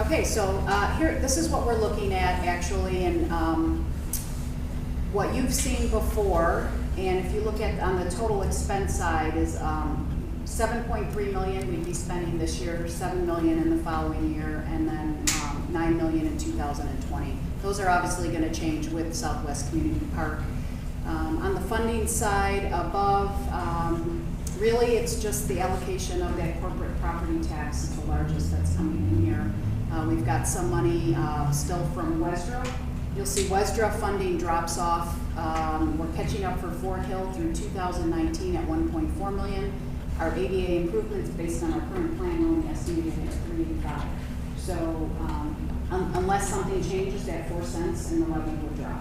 Okay, so here, this is what we're looking at actually, and what you've seen before. And if you look at on the total expense side is 7.3 million we'd be spending this year, 7 million in the following year, and then 9 million in 2020. Those are obviously going to change with Southwest Community Park. On the funding side above, really it's just the allocation of that corporate property tax is the largest that's coming in here. We've got some money still from WESDRA. You'll see WESDRA funding drops off. We're catching up for Fort Hill through 2019 at 1.4 million. Our ADA improvements based on our current plan only estimated at 385. So unless something changes, that 4 cents in the levy will drop.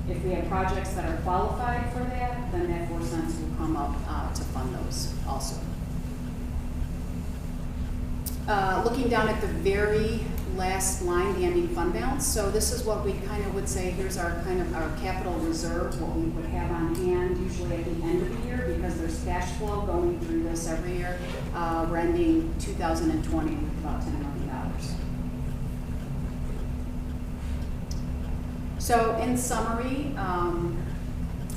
If we have projects that are qualified for that, then that 4 cents will come up to fund those also. Looking down at the very last line, the ending fund balance. So this is what we kind of would say, here's our kind of our capital reserve, what we would have on hand usually at the end of the year, because there's cash flow going through this every year. We're ending 2020 with about $10 million. So in summary,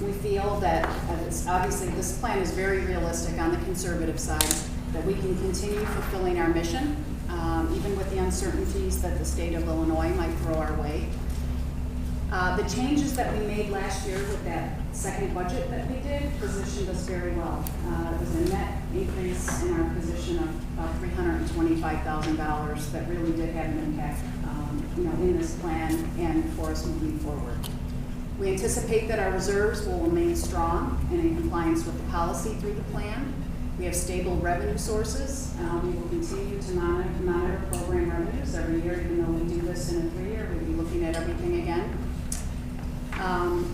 we feel that obviously this plan is very realistic on the conservative side, that we can continue fulfilling our mission, even with the uncertainties that the state of Illinois might throw our way. The changes that we made last year with that second budget that we did positioned us very well. It was a net increase in our position of about $325,000 that really did have an impact in this plan and for us moving forward. We anticipate that our reserves will remain strong and in compliance with the policy through the plan. We have stable revenue sources. We will continue to monitor program revenues every year, even though we do this in a 3-year, we'll be looking at everything again.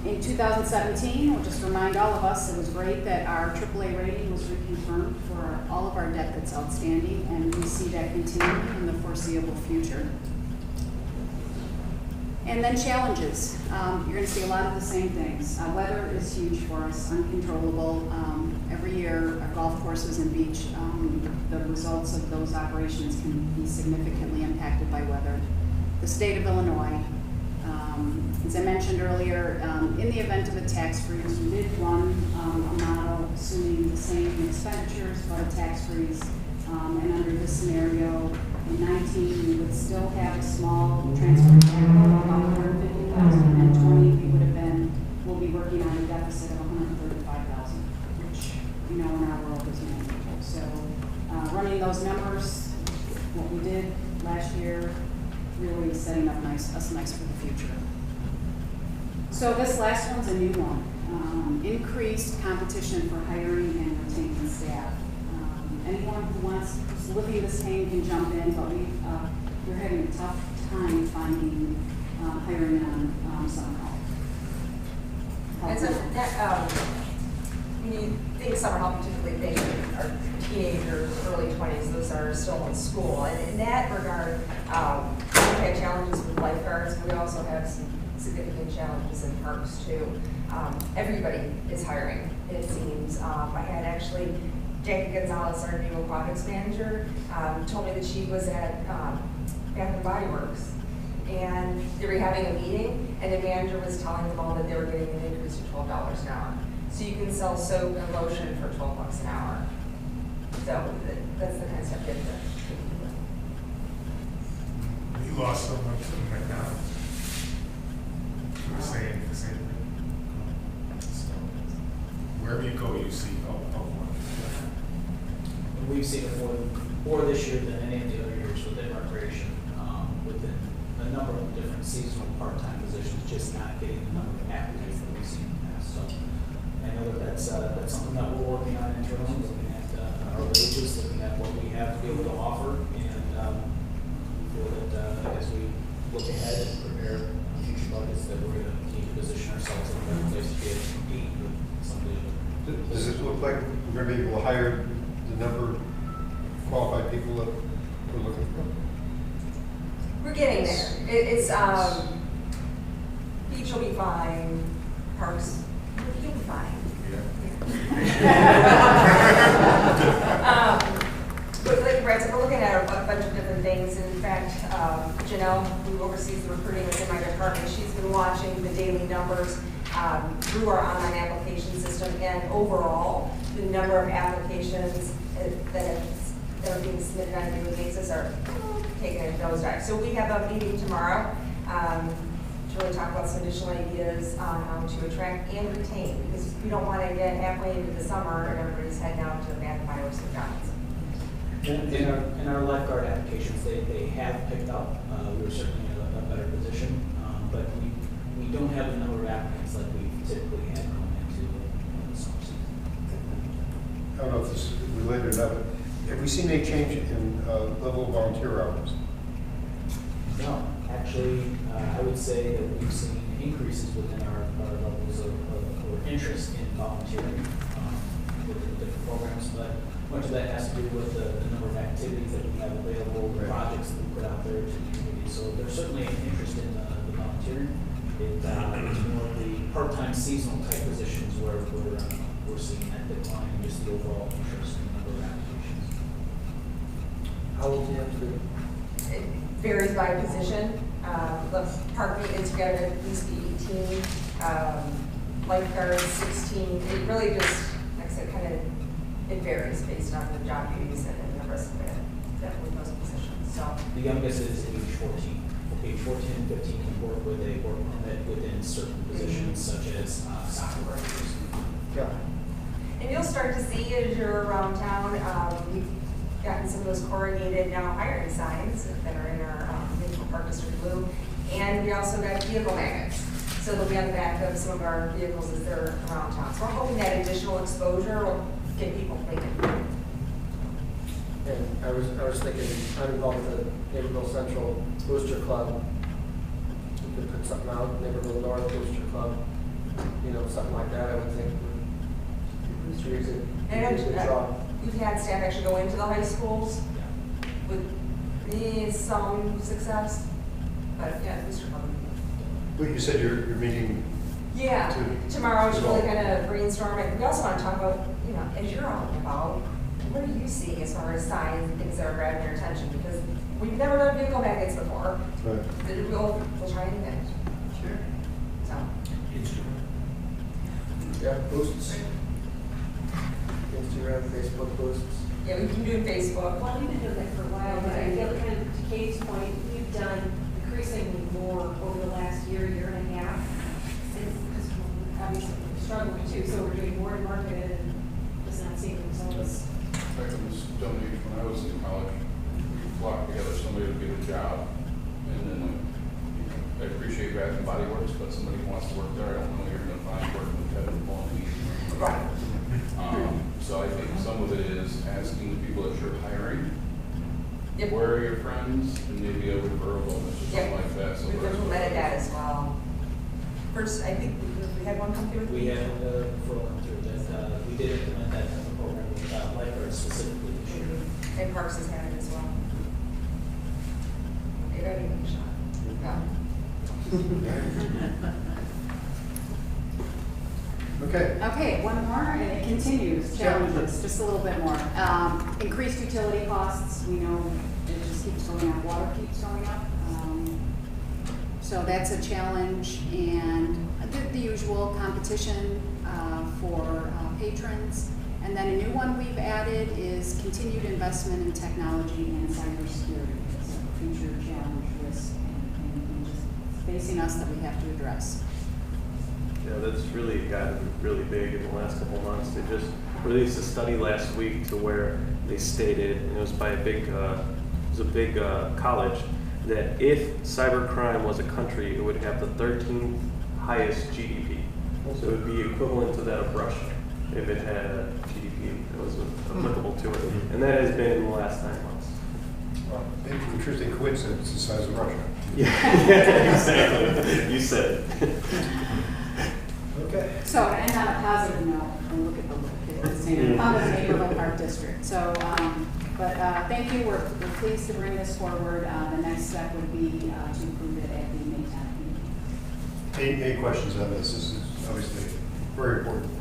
In 2017, we'll just remind all of us, it was great that our AAA rating was reconfirmed for all of our debt that's outstanding, and we see that continuing in the foreseeable future. And then challenges. You're going to see a lot of the same things. Weather is huge for us, uncontrollable. Every year, our golf courses and beach, the results of those operations can be significantly impacted by weather. The state of Illinois, as I mentioned earlier, in the event of a tax freeze, we did run a model assuming the same expenditures but a tax freeze. And under this scenario, in 19, we would still have a small transfer capital of about $150,000, and 20 we'll be working on a deficit of $135,000, which in our world is manageable. So running those numbers, what we did last year, really setting up us nice for the future. So this last one's a new one. Increased competition for hiring and retaining staff. Anyone who who's living this pain can jump in, but we're having a tough time finding hiring on summer help. And so that, when you think summer help, you typically think are teenagers, early 20s, those are still in school. And in that regard, we've had challenges with lifeguards, but we also have some significant challenges in parks too. Everybody is hiring, it seems. I had actually Jackie Gonzalez, our new aquatics manager, told me that she was at Bath and Body Works, and they were having a meeting, and the manager was telling them all that they were getting an increase of $12 an hour. So you can sell soap and lotion for $12 an hour. So that's the kind of stuff that You lost so much in McDonald's. You were saying the same thing. So, wherever you go, you see one. we've seen it more this year than any of the other years within recreation, within a number of different seasonal part-time positions, just not getting the number of applicants that we've seen in the past. So I know that that's something that we're working on internally, looking at our wages, looking at what we have to be able to offer, and we feel that as we look ahead and prepare future budgets, that we're going to need to position ourselves in a better place to be able to compete with some of the other. Does it look like we're going to be able to hire the number of qualified people that we're looking for? We're getting there. It's, beach will be fine, parks, you'll be fine. But like Brett said, we're looking at a bunch of different things. In fact, Janelle, who oversees the recruiting within my department, she's been watching the daily numbers through our online application system, and overall, the number of applications that are being submitted on a daily basis are taking a nosedive. So we have a meeting tomorrow to really talk about some additional ideas on how to attract and retain, because we don't want to get halfway into the summer and everybody's heading out to Bath and Body Works and McDonald's. In our lifeguard applications, they have picked up. We were certainly in a better position, but we don't have the number of applicants like we typically had going into the summer season. I don't know if this is related or not, but have we seen any change in level of volunteer hours? No, actually, I would say that we've seen increases within our levels of or interest in volunteering with the different programs, but much of that has to do with the number of activities that we have available, the projects that we put out there to the community. So there's certainly an interest in the volunteering. It's more of the part-time seasonal type positions where we're seeing that decline in just the overall interest in the number of applications. How old do you have to be? It varies by position. The park maintenance, we got to at least be 18. Lifeguards, 16. It really just, like I said, kind of, it varies based on the job duties and the risk that with those positions. So the youngest is age 14. Age 14 and 15 can work with a work permit within certain positions, such as soccer workers. yeah. And you'll start to see as you're around town, we've gotten some of those corrugated now hiring signs that are in our Naperville Park District blue, and we also got vehicle magnets. So they'll be on the back of some of our vehicles as they're around town. So we're hoping that additional exposure will get people thinking. And I was thinking, I'm involved with the Naperville Central Booster Club. We could put something out, Naperville North Booster Club, something like that. I would think would be a good draw. We've had staff actually go into the high schools with some success, but yeah, Booster Club. But you said you're meeting. Yeah, tomorrow is really kind of brainstorming. We also want to talk about, as you're out and about, what are you seeing as far as signs and things that are grabbing your attention? Because we've never done vehicle magnets before. Right. We'll try anything. Sure. So. Yeah, boosts. Instagram, Facebook posts. Yeah, we've been doing Facebook. Well, we've been doing that for a while, but I feel kind of to Kate's point, we've done increasingly more over the last year and a half. And because obviously we're struggling too, so we're doing more and market and just not seeing the results. Back in this dumb age, when I was in college, we flocked together somebody to get a job, and then I appreciate Bath and Body Works, but somebody who wants to work there, I don't know you're going to find working with Kevin Paul. Right. So I think some of it is asking the people that you're hiring, Yep. where are your friends, and maybe a referral bonus or something like that. So We've implemented that as well. First, I think we had one come through. We had a referral through that. We did implement that as a program with lifeguards specifically this year. And Parks has had it as well. They ready to shot. Okay. Okay, one more, and it continues, challenges, just a little bit more. Increased utility costs, we know it just keeps going up, water keeps going up. So that's a challenge, and the usual competition for patrons. And then a new one we've added is continued investment in technology and cybersecurity. It's a future challenge, risk, and just facing us that we have to address. Yeah, that's really gotten really big in the last couple of months. They just released a study last week to where they stated, and it was by a big college, that if cybercrime was a country, it would have the 13th highest GDP. So it would be equivalent to that of Russia if it had a GDP that was applicable to it. And that has been in the last 9 months. Well, interesting coincidence, the size of Russia. Yeah, exactly. You said it. Okay. So, and on a positive note, and look at the Naperville Park District. So, but thank you. We're pleased to bring this forward. The next step would be to approve it at the May 10th meeting. Any questions on this? This is obviously a very important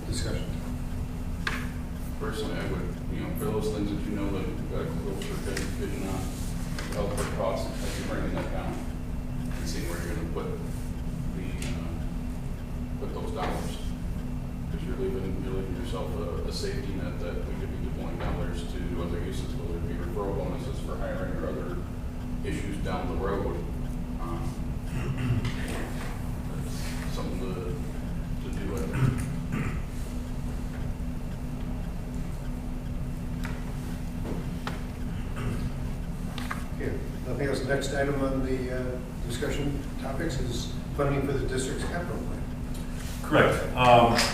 discussion. Personally, I would, for those things that that you've got a closer vision on, help our costs, I think bringing that down and seeing where you're going to put those dollars. Because you're leaving yourself a safety net that we could be deploying dollars to other uses, whether it be referral bonuses for hiring or other issues down the road. Something to do with it. Okay, nothing else. Next item on the discussion topics is funding for the district's capital plan. Correct.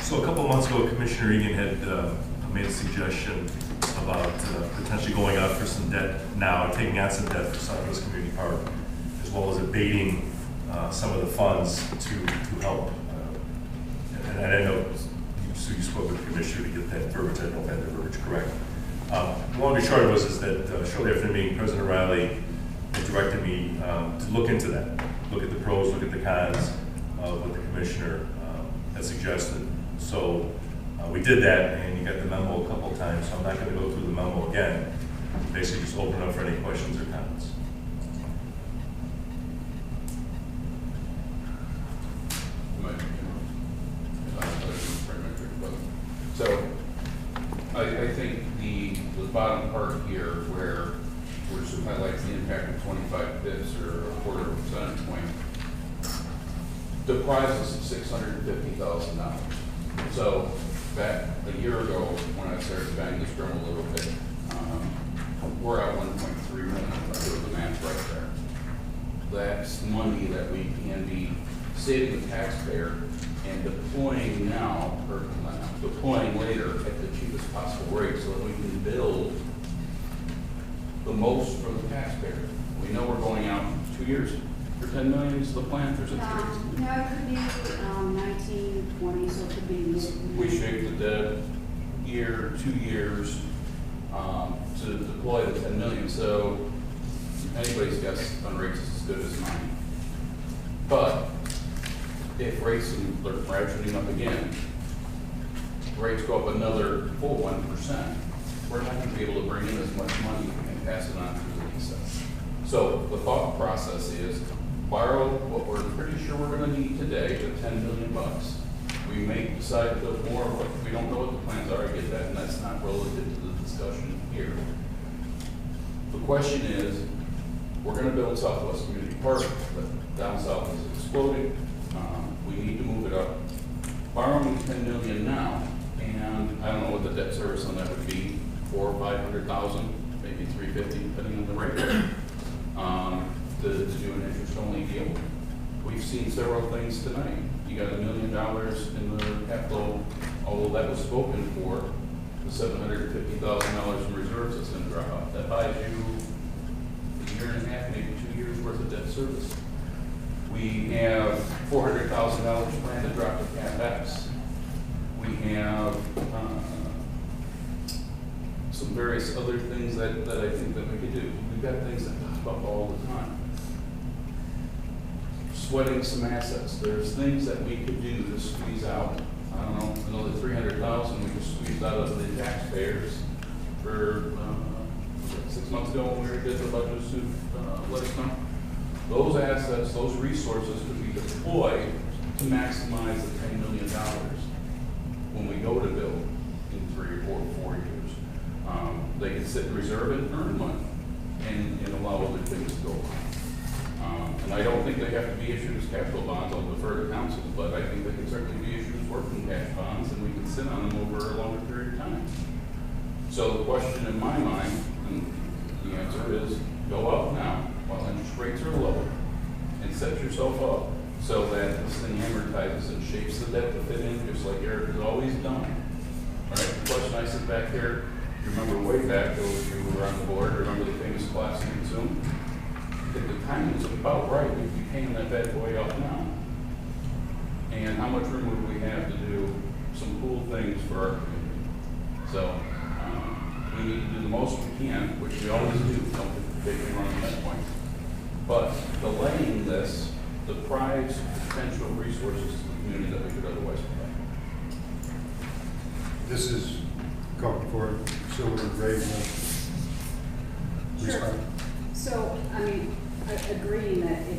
So a couple of months ago, Commissioner Egan had made a suggestion about potentially going out for some debt now, taking out some debt for Southwest Community Park, as well as abating some of the funds to help. And I know you spoke with the Commissioner to get that verbiage. I don't know if I had the verbiage correct. The long and short of it was that shortly after the meeting, President Riley directed me to look into that, look at the pros, look at the cons of what the Commissioner had suggested. So we did that, and you got the memo a couple of times, so I'm not going to go through the memo again. Basically, just open up for any questions or comments. So I think the bottom part here where it highlights the impact of 25 bits or a quarter of a percentage point deprives us of $650,000. So back a year ago when I started banging this drum a little bit, we're at 1.3 million. I do the math right there. That's money that we can be saving the taxpayer and deploying now, or deploying later at the cheapest possible rate so that we can build the most for the taxpayer. We know we're going out 2 years for 10 million is the plan for 6 years. No, it could be 19, 20, so it could be mid. We shaped the year, 2 years to deploy the 10 million. So anybody's guess on rates is as good as mine. But if rates are ratcheting up again, rates go up another full 1%, we're not going to be able to bring in as much money and pass it on through the recess. So the thought process is borrow what we're pretty sure we're going to need today, the $10 million. We may decide to build more, but we don't know what the plans are. I get that, and that's not relative to the discussion here. The question is, we're going to build Southwest Community Park, but down south is exploding. We need to move it up. Borrowing $10 million now, and I don't know what the debt service on that would be, $400,000 or $500,000, maybe $350,000, depending on the rate, to do an interest-only deal. We've seen several things tonight. You got $1 million in the capital, although that was spoken for, the $750,000 in reserves that's going to drop out. That buys you a year and a half, maybe 2 years worth of debt service. We have $400,000 planned to drop to CapEx. We have some various other things that I think that we could do. We've got things that pop up all the time. Sweating some assets. There's things that we could do to squeeze out. I don't know, another $300,000 we could squeeze out of the taxpayers for 6 months ago when we did the budget to let us know. Those assets, those resources could be deployed to maximize the $10 million when we go to build in 3 or 4 years. They can sit in reserve and earn money and allow other things to go on. And I don't think they have to be issued as capital bonds. I'll defer to council, but I think they can certainly be issued as working cash bonds, and we can sit on them over a longer period of time. So the question in my mind, and the answer is, go out now while interest rates are low and set yourself up so that this thing amortizes and shapes the debt to fit in, just like Eric has always done. All right, the question I sit back here, you remember way back, those of you who were on the board, remember the famous collapse in Zoom? If the timing is about right, we'd be paying that bad boy off now. And how much room would we have to do some cool things for our community? So we need to do the most we can, which we always do, don't take me wrong on that point. But delaying this deprives potential resources to the community that we could otherwise provide. This is going for Silver and Ray. Sure. So, I mean, agreeing that if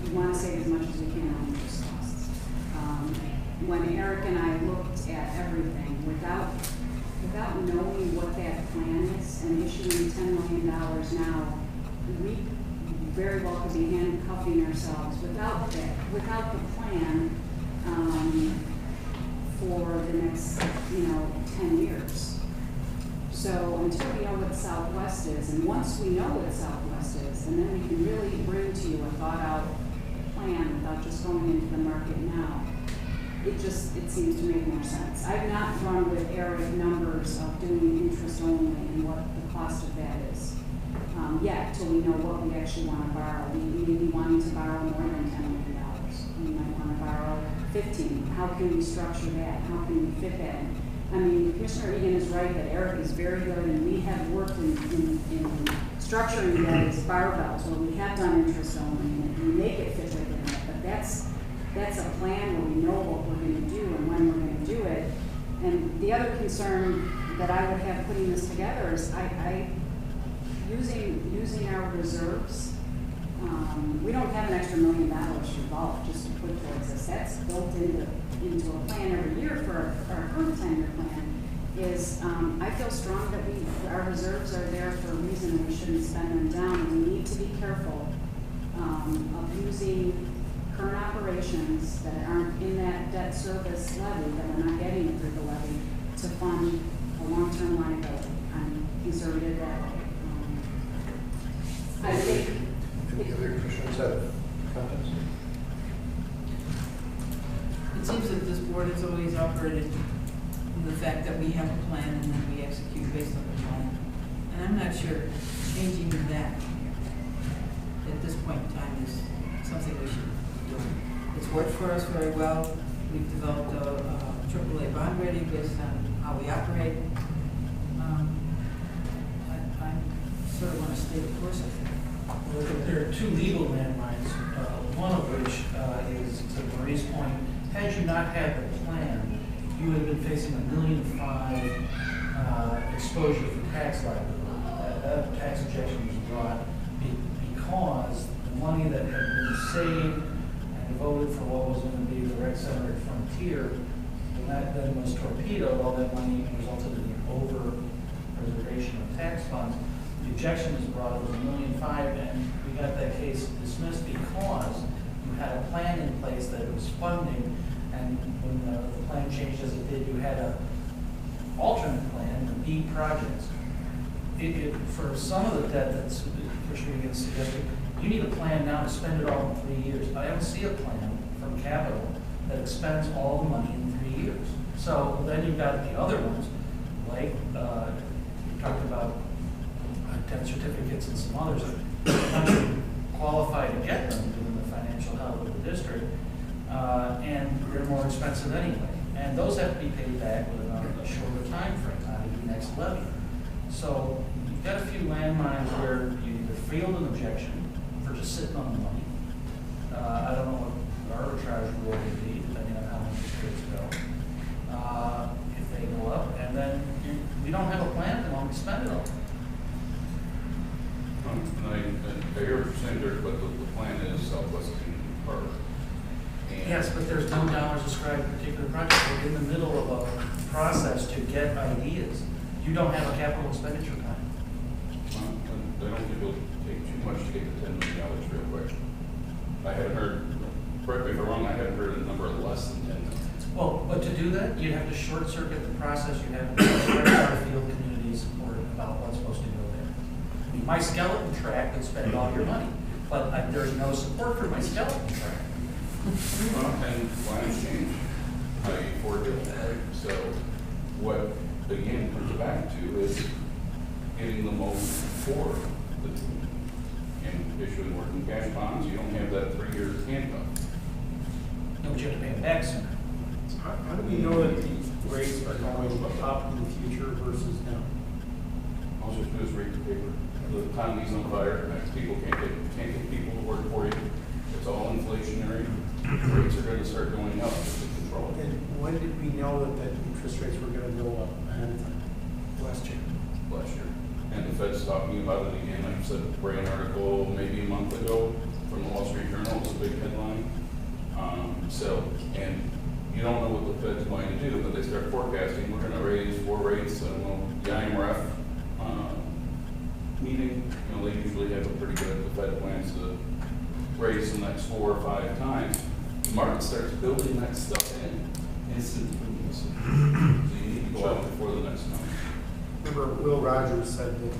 you want to save as much as we can on interest costs. When Eric and I looked at everything, without knowing what that plan is and issuing $10 million now, we very well could be handcuffing ourselves without the plan for the next, 10 years. So until we know what Southwest is, and once we know what Southwest is, and then we can really bring to you a thought-out plan without just going into the market now, it seems to make more sense. I've not run with Eric numbers of doing interest only and what the cost of that is yet, till we know what we actually want to borrow. We may be wanting to borrow more than $10 million. We might want to borrow 15. How can we structure that? How can we fit that in? I mean, Commissioner Egan is right that Eric is very good, and we have worked in structuring that as barbells, where we have done interest only, and we make it fit within it. But that's a plan where we know what we're going to do and when we're going to do it. And the other concern that I would have putting this together is using our reserves. We don't have an extra $1 million revolved just to put towards this. That's built into a plan every year for our current 10-year plan. I feel strong that our reserves are there for a reason, and we shouldn't spend them down. And we need to be careful of using current operations that aren't in that debt service levy, that we're not getting through the levy, to fund a long-term liability. I'm conservative that way. I think. Any other commissioners have comments? It seems that this board has always operated in the fact that we have a plan and then we execute based on the plan. And I'm not sure changing that at this point in time is something we should do. It's worked for us very well. We've developed a AAA bond rating based on how we operate. I sort of want to stay the course, I think. Well, there are two legal landmines, one of which is, to Marie's point, had you not had the plan, you would have been facing $1.5 million exposure for tax liability. That tax objection was brought because the money that had been saved and voted for what was going to be the rec center at Frontier, and that then was torpedoed. All that money resulted in the over-preservation of tax funds. The objection was brought, it was $1.5 million, and we got that case dismissed because you had a plan in place that it was funding, and when the plan changed as it did, you had an alternate plan, the B projects. For some of the debt that's Commissioner suggesting, you need a plan now to spend it all in 3 years. I don't see a plan from capital that expends all the money in 3 years. So then you've got the other ones, like you talked about debt certificates and some others that qualify to get them given the financial health of the district, and they're more expensive anyway. And those have to be paid back with a shorter time frame out of the next levy. So you've got a few landmines where you either field an objection for just sitting on the money. I don't know what the arbitrage rule would be, depending on how much the rates go. If they go up, and then we don't have a plan at the moment to spend it all. I hear what you're saying, Dirk, but the plan is Southwest Community Park. Yes, but there's no dollars ascribed to a particular project. We're in the middle of a process to get ideas. You don't have a capital expenditure plan. Well, I don't think it'll take too much to get the $10 million real quick. I haven't heard, correct me if I'm wrong, I haven't heard a number less than 10 million. Well, but to do that, you'd have to short circuit the process. You'd have to spread out field communities. about what's supposed to go there. I mean, my skeleton track would spend all your money, but there's no support for my skeleton track. Well, and plans change, i.e. Fort Hill, right? So what, again, comes back to is getting the most for the team. And issuing working cash bonds, you don't have that 3-year handcuff. No, but you have to pay it back sooner. How do we know that these rates are going up in the future versus down? All you have to do is read the paper. The economy's on fire, people can't get people to work for you. It's all inflationary. Rates are gonna start going up just to control it. And when did we know that interest rates were gonna go up ahead of time? Last year. Last year. And the Fed's talking about it again. I said, read an article maybe a month ago from the Wall Street Journal. It was a big headline. And you don't know what the Fed's going to do, but they start forecasting, we're gonna raise 4 rates. The IMRF meeting, they usually have a pretty good, the Fed plans to raise the next 4 or 5 times. The market starts building that stuff in instantaneously. So you need to go out before the next time. Remember, Will Rogers said that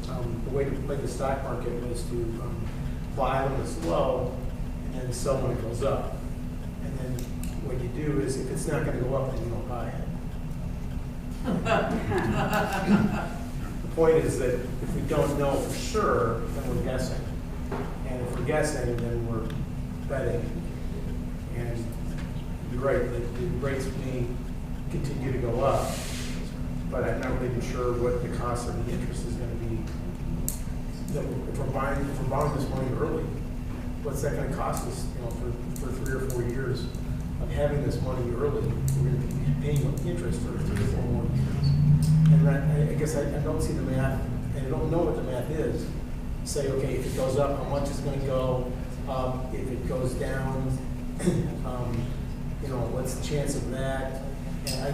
the way to play the stock market was to buy when it's low and then sell when it goes up. And then what you do is, if it's not going to go up, then you don't buy it. The point is that if we don't know for sure, then we're guessing. And if we're guessing, then we're betting. And you're right, the rates may continue to go up, but I'm not really sure what the cost of the interest is going to be. If we're borrowing this money early, what's that going to cost us? For 3 or 4 years of having this money early, we're going to be paying interest for 3 or 4 more years. And I guess I don't see the math, and I don't know what the math is. Say, okay, if it goes up, how much is going to go up? If it goes down, what's the chance of that? And I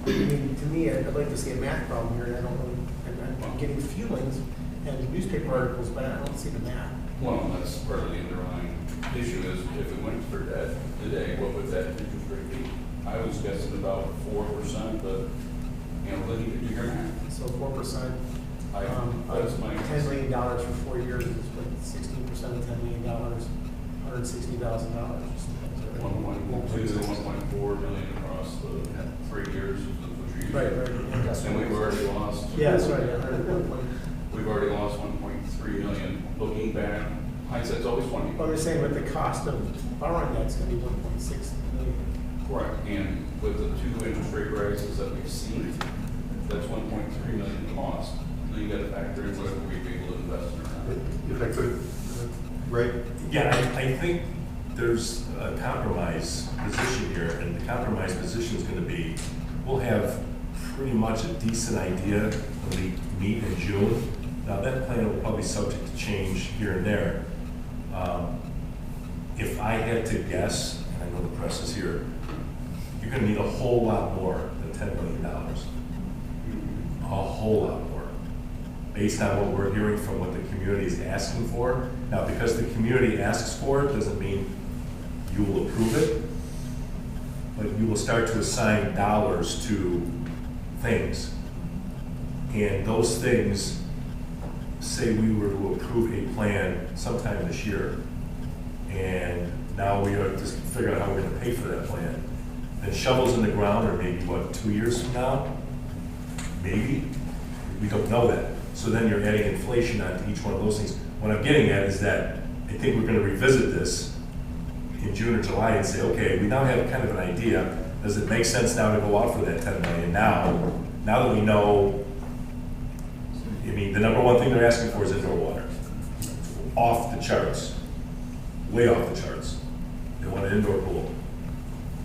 mean, to me, I'd like to see a math problem here, and I don't know. I'm getting feelings and newspaper articles, but I don't see the math. Well, that's part of the underlying issue is if it went for debt today, what would that interest rate be? I was guessing about 4%, but then you could do your math. So 4%. That's my $10 million for 4 years is what, 16% of $10 million, $160,000. 1.2 to 1.4 million across the 3 years is what you're using. Right. And we've already lost. Yeah, that's right. We've already lost 1.3 million. Looking back, hindsight's always 20. I'm just saying, but the cost of borrowing that's going to be 1.6 million. Correct. And with the 2 interest rate rises that we've seen, that's 1.3 million lost. Then you got to factor in whether we're able to invest or not. If I could, right? Yeah, I think there's a compromise position here, and the compromise position is going to be, we'll have pretty much a decent idea when we meet in June. Now, that plan will probably be subject to change here and there. If I had to guess, and I know the press is here, you're going to need a whole lot more than $10 million. A whole lot more. Based on what we're hearing from what the community is asking for. Now, because the community asks for it, doesn't mean you will approve it, but you will start to assign dollars to things. And those things, say we were to approve a plan sometime this year, and now we are just figure out how we're gonna pay for that plan. Then shovels in the ground are maybe, what, 2 years from now? Maybe, we don't know that. So then you're adding inflation onto each one of those things. What I'm getting at is that I think we're gonna revisit this in June or July and say, okay, we now have kind of an idea. Does it make sense now to go out for that 10 million now that we know, I mean, the number one thing they're asking for is indoor water. Off the charts, way off the charts. They want an indoor pool.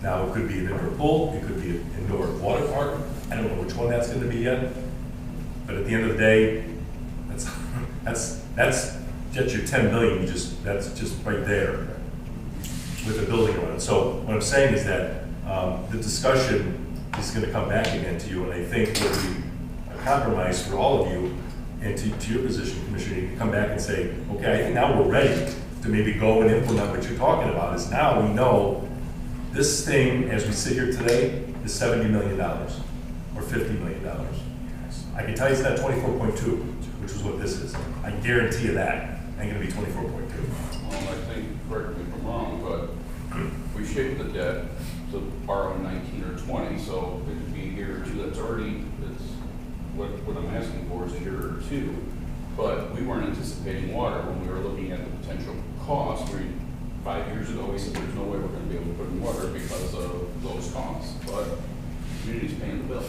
Now, it could be an indoor pool, it could be an indoor water park. I don't know which one that's gonna be yet. But at the end of the day, that's just your 10 million, that's just right there with the building around it. So what I'm saying is that the discussion is going to come back again to you, and I think it will be a compromise for all of you, and to your position, Commissioner, you can come back and say, okay, I think now we're ready to maybe go and implement what you're talking about, is now we know this thing, as we sit here today, is $70 million or $50 million. I can tell you it's not 24.2, which is what this is. I guarantee you that. Ain't gonna be 24.2. Well, I think, correct me if I'm wrong, but we shaped the debt to borrow 19 or 20, so it could be a year or two. That's already, that's what I'm asking for is a year or two. But we weren't anticipating water when we were looking at the potential cost. 5 years ago, we said there's no way we're gonna be able to put in water because of those costs, but the community's paying the bill.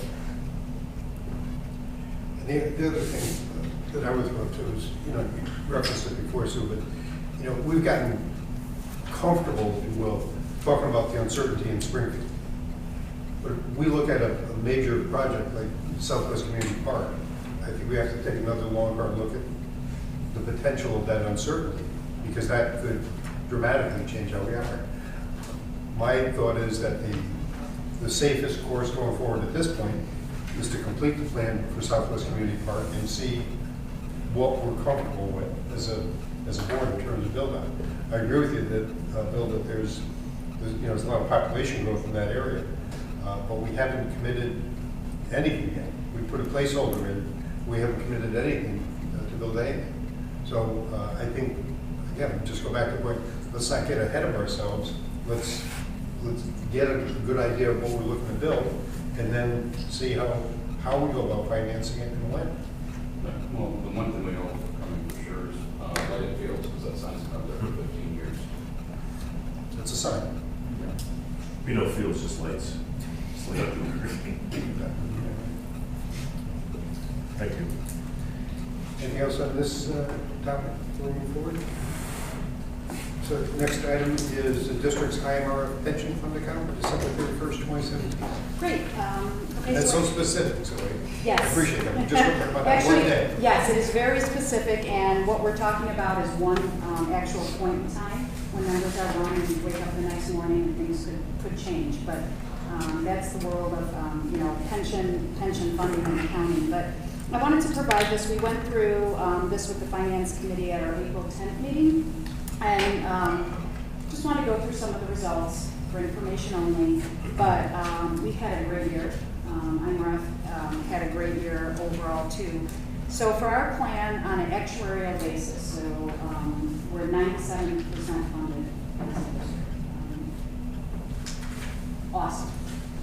And the other thing that I would throw too is, you referenced it before, Sue, but, we've gotten comfortable, if you will, talking about the uncertainty in Springfield. But if we look at a major project like Southwest Community Park, I think we have to take another long, hard look at the potential of that uncertainty, because that could dramatically change how we operate. My thought is that the safest course going forward at this point is to complete the plan for Southwest Community Park and see what we're comfortable with as a board in terms of build out. I agree with you that, Bill, that there's a lot of population growth in that area, but we haven't committed anything yet. We put a placeholder in, we haven't committed anything to build anything. So I think, again, just go back to the point, let's not get ahead of ourselves. Let's get a good idea of what we're looking to build, and then see how we go about financing it and when. Well, the one thing we know coming for sure is lighted fields, because that sign's been up there for 15 years. That's a sign. We know fields, just lights. Thank you. Anything else on this topic moving forward? So next item is the district's IMR pension fund account for December 31st, 2017. Great. Okay, That's so so specific, so yes. I appreciate that. Just talking about that one Actually, day. yes, it is very specific, and what we're talking about is one actual point in time when numbers are wrong and you wake up the next morning and things could change. But that's the world of pension funding and accounting. But I wanted to provide this. We went through this with the Finance Committee at our April 10th meeting. And just want to go through some of the results for information only, but we had a great year. IMRF had a great year overall too. So for our plan on an actuarial basis, so we're 97% funded. Awesome,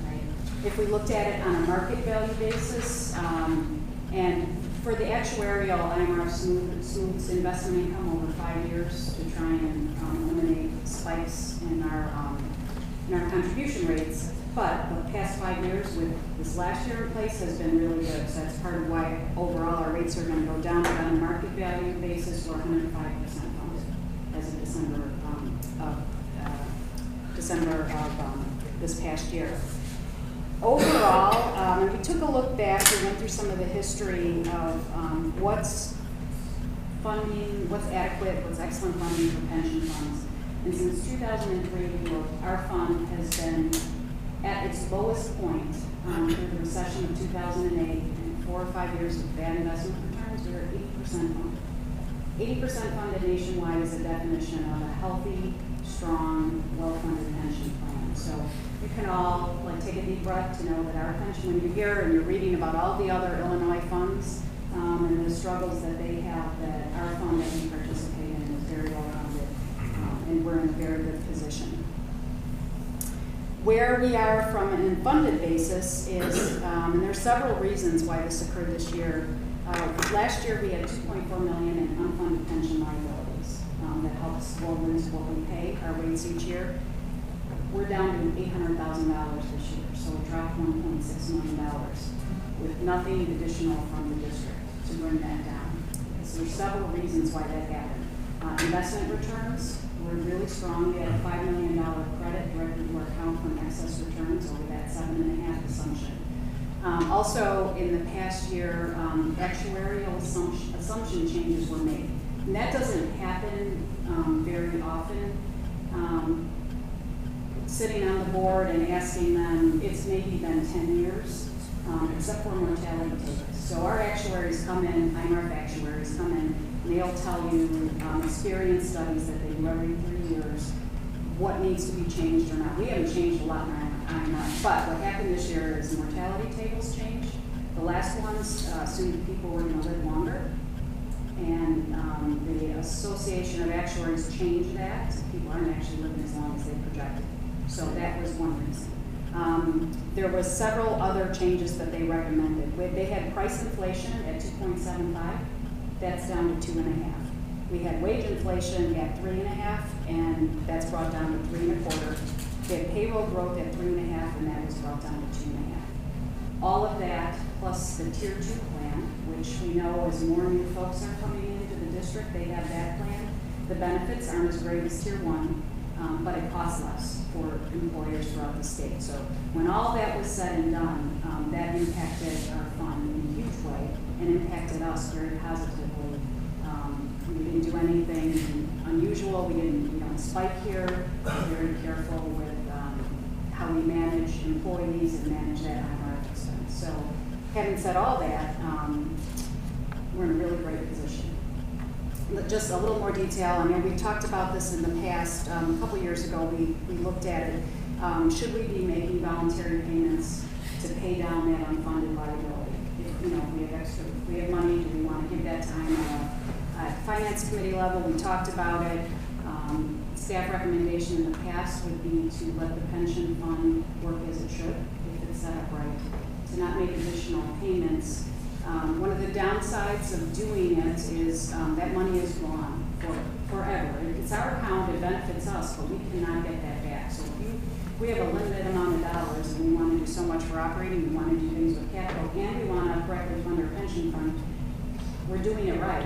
right? If we looked at it on a market value basis, and for the actuarial, IMRF smooths investment income over 5 years to try and eliminate spikes in our contribution rates. But the past 5 years with this last year in place has been really good. So that's part of why overall our rates are going to go down. But on a market value basis, we're 105% funded as of December of this past year. Overall, and we took a look back, we went through some of the history of what's funding, what's adequate, what's excellent funding for pension funds. And since 2003, our fund has been at its lowest point through the recession of 2008, and 4 or 5 years of bad investment returns, we were 80% funded. 80% funded nationwide is a definition of a healthy, strong, well-funded pension plan. So you can all take a deep breath to know that our pension, when you hear and you're reading about all the other Illinois funds and the struggles that they have, that our fund that we participate in is very well rounded, and we're in a very good position. Where we are from an unfunded basis is, and there's several reasons why this occurred this year. Last year we had $2.4 million in unfunded pension liabilities that helps roll into what we pay our rates each year. We're down to $800,000 this year, so it dropped $1.6 million with nothing additional from the district to bring that down. So there's several reasons why that happened. Investment returns were really strong. We had a $5 million credit directly to our account from excess returns over that 7.5 assumption. Also, in the past year, actuarial assumption changes were made. And that doesn't happen very often. Sitting on the board and asking them, it's maybe been 10 years, except for mortality tables. So our actuaries come in, IMRF actuaries come in, and they'll tell you experience studies that they do every 3 years, what needs to be changed or not. We haven't changed a lot in IMRF, but what happened this year is mortality tables changed. The last ones assumed people were going to live longer, and the Association of Actuaries changed that. People aren't actually living as long as they projected. So that was one reason. There was several other changes that they recommended. They had price inflation at 2.75. That's down to 2.5. We had wage inflation at 3.5, and that's brought down to 3.25. We had payroll growth at 3.5, and that was brought down to 2.5. All of that, plus the Tier 2 plan, which we know as more new folks are coming into the district, they have that plan. The benefits aren't as great as Tier 1, but it costs less for employers throughout the state. So when all that was said and done, that impacted our fund in a huge way and impacted us very positively. We didn't do anything unusual. We don't spike here. We're very careful with how we manage employees and manage that on our expense. So having said all that, we're in a really great position. Just a little more detail. I mean, we talked about this in the past. A couple years ago, we looked at it. Should we be making voluntary payments to pay down that unfunded liability? If we have extra, if we have money, do we want to give that time at finance committee level? We talked about it. Staff recommendation in the past would be to let the pension fund work as it should, if it's set up right, to not make additional payments. One of the downsides of doing it is that money is gone forever. It's our account, it benefits us, but we cannot get that back. So if we have a limited amount of dollars and we want to do so much for operating, we want to do things with capital, and we want to correctly fund our pension fund, we're doing it right.